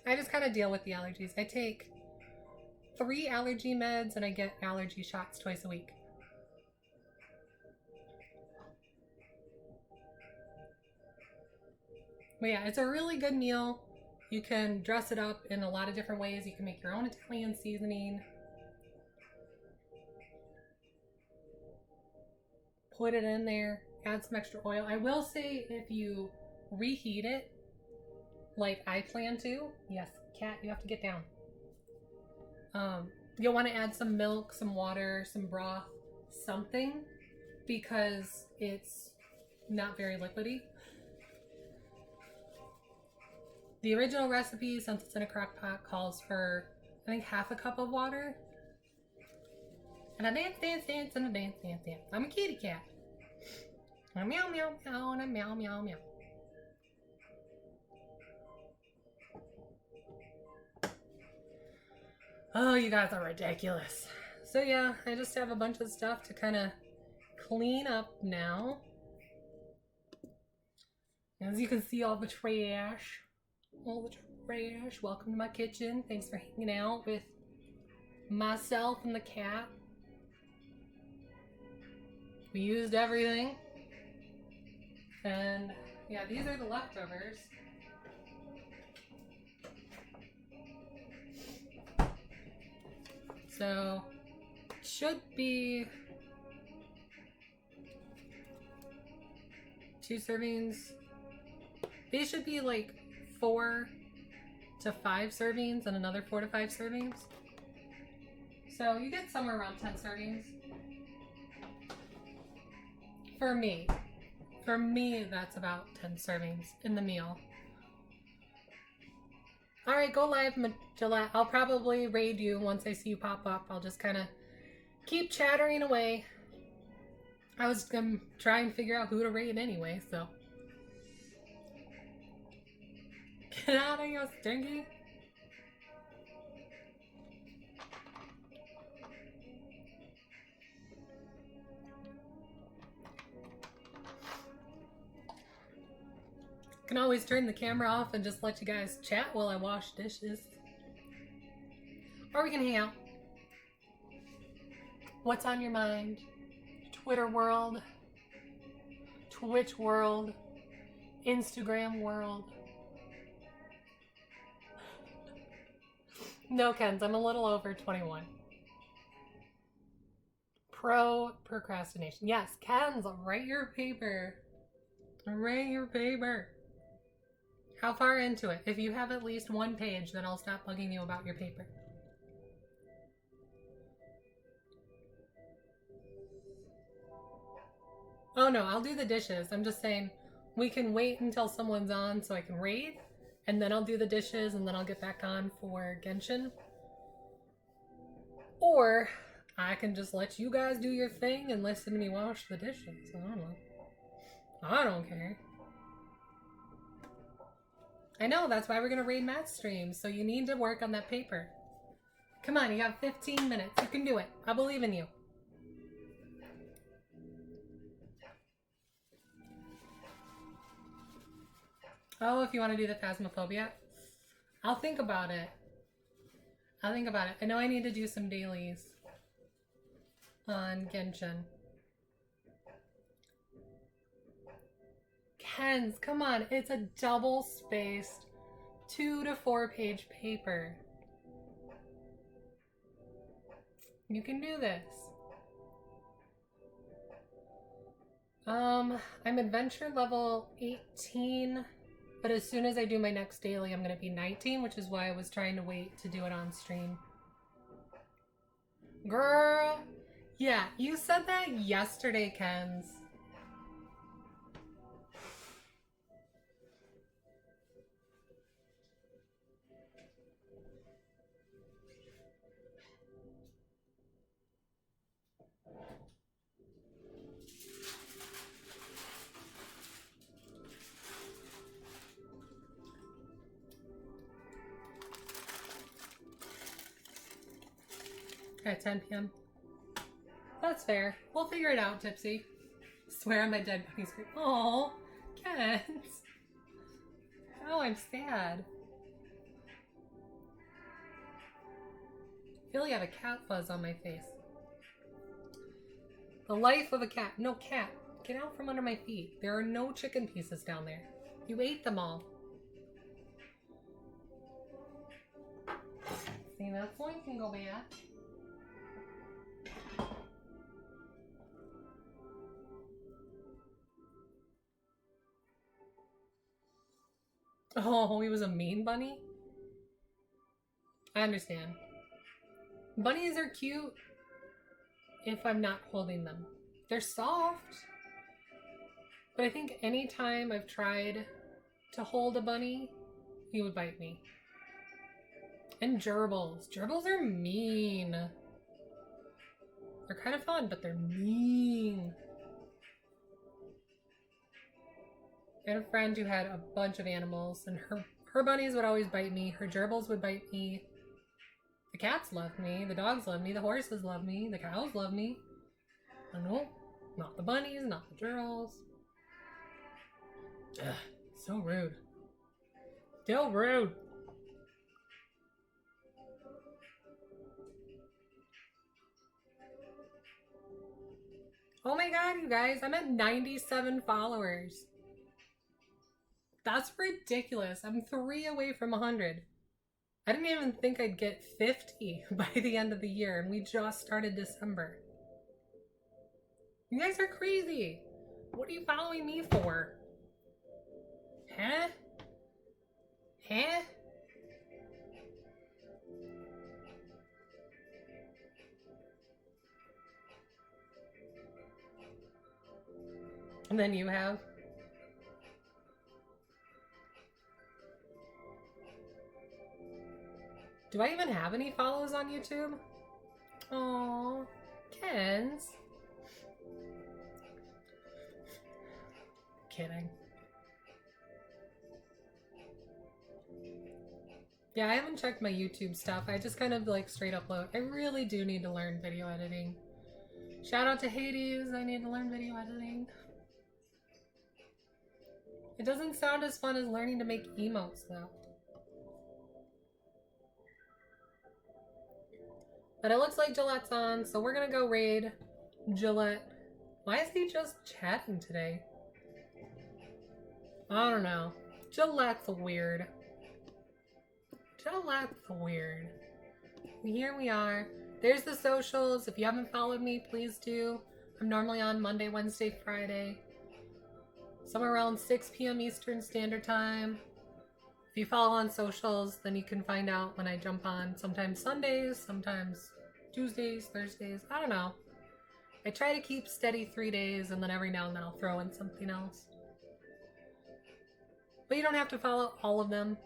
I just kind of deal with the allergies. I take 3 allergy meds and I get allergy shots twice a week. But yeah, it's a really good meal. You can dress it up in a lot of different ways. You can make your own Italian seasoning. Put it in there. Add some extra oil. I will say if you reheat it, like I plan to, yes, Cat, you have to get down. You'll want to add some milk, some water, some broth, something, because it's not very liquidy. The original recipe, since it's in a crock pot, calls for I think half a cup of water. And I dance, dance, dance, and I dance, dance, dance. I'm a kitty cat. A meow, meow, meow, and a meow, meow, meow. Oh, you guys are ridiculous. So yeah, I just have a bunch of stuff to kind of clean up now. As you can see, all the trash. All the trash. Welcome to my kitchen. Thanks for hanging out with myself and the cat. We used everything. And yeah, these are the leftovers. So, should be 2 servings. These should be like 4 to 5 servings and another 4 to 5 servings. So you get somewhere around 10 servings. For me. For me, that's about 10 servings in the meal. Alright, go live, Gillette. I'll probably raid you once I see you pop up. I'll just kind of keep chattering away. I was going to try and figure out who to raid anyway, so. Get out of here, Stinky. Can always turn the camera off and just let you guys chat while I wash dishes. Or we can hang out. What's on your mind? Twitter world, Twitch world, Instagram world. No, Kens, I'm a little over 21. Procrastination. Yes, Kens, write your paper. Write your paper. How far into it? If you have at least 1 page, then I'll stop bugging you about your paper. Oh no, I'll do the dishes. I'm just saying we can wait until someone's on so I can raid, and then I'll do the dishes, and then I'll get back on for Genshin. Or I can just let you guys do your thing and listen to me wash the dishes. I don't know. I don't care. I know, that's why we're gonna raid Matt's stream, so you need to work on that paper. Come on, you have 15 minutes. You can do it. I believe in you. Oh, if you want to do the Phasmophobia? I'll think about it. I'll think about it. I know I need to do some dailies on Genshin. Kens, come on. It's a double-spaced 2 to 4 page paper. You can do this. I'm adventure level 18, but as soon as I do my next daily, I'm going to be 19, which is why I was trying to wait to do it on stream. Girl, yeah, you said that yesterday, Kens. At 10 p.m. That's fair. We'll figure it out, Tipsy. Swear on my dead bunny screen. Oh, Kens. Oh, I'm sad. I feel like I have a cat fuzz on my face. The life of a cat. No, cat. Get out from under my feet. There are no chicken pieces down there. You ate them all. See, that's one can go bad. Oh, he was a mean bunny? I understand. Bunnies are cute if I'm not holding them. They're soft. But I think anytime I've tried to hold a bunny, he would bite me. And gerbils. Gerbils are mean. They're kind of fun, but they're mean. I had a friend who had a bunch of animals, and her bunnies would always bite me. Her gerbils would bite me. The cats loved me. The dogs loved me. The horses loved me. The cows loved me. I know. Not the bunnies, not the gerbils. Ugh, so rude. Still rude. Oh my god, you guys, I'm at 97 followers. That's ridiculous. I'm 3 away from 100. I didn't even think I'd get 50 by the end of the year, and we just started December. You guys are crazy. What are you following me for? Huh? Huh? And then you have? Do I even have any follows on YouTube? Aww, Kens. Kidding. Yeah, I haven't checked my YouTube stuff. I just kind of like straight upload. I really do need to learn video editing. Shout out to Hades. I need to learn video editing. It doesn't sound as fun as learning to make emotes though. But it looks like Gillette's on, so we're gonna go raid Gillette. Why is he just chatting today? I don't know. Gillette's weird. Gillette's weird. Here we are. There's the socials. If you haven't followed me, please do. I'm normally on Monday, Wednesday, Friday. Somewhere around 6 p.m. Eastern Standard Time. If you follow on socials, then you can find out when I jump on. Sometimes Sundays, sometimes Tuesdays, Thursdays. I don't know. I try to keep steady 3 days, and then every now and then I'll throw in something else. But you don't have to follow all of them,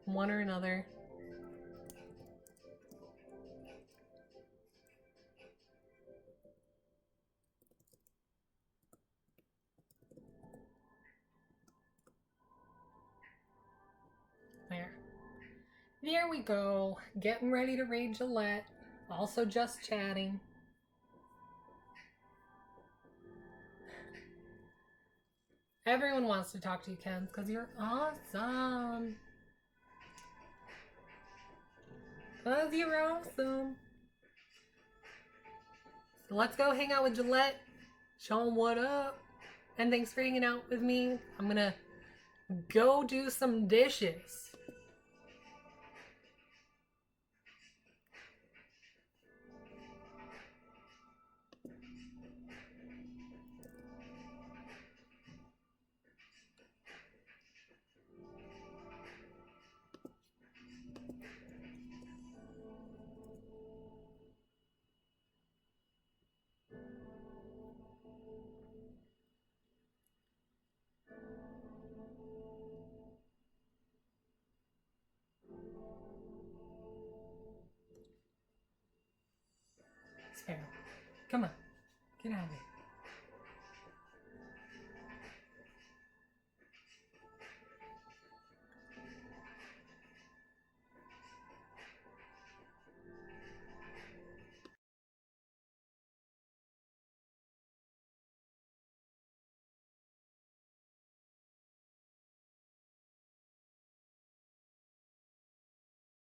one or another. There we go. Getting ready to raid Gillette. Also just chatting. Everyone wants to talk to you, Ken, because you're awesome. Because you're awesome. So let's go hang out with Gillette. Show him what up. And thanks for hanging out with me. I'm gonna go do some dishes. Sparrow, come on, get out of here.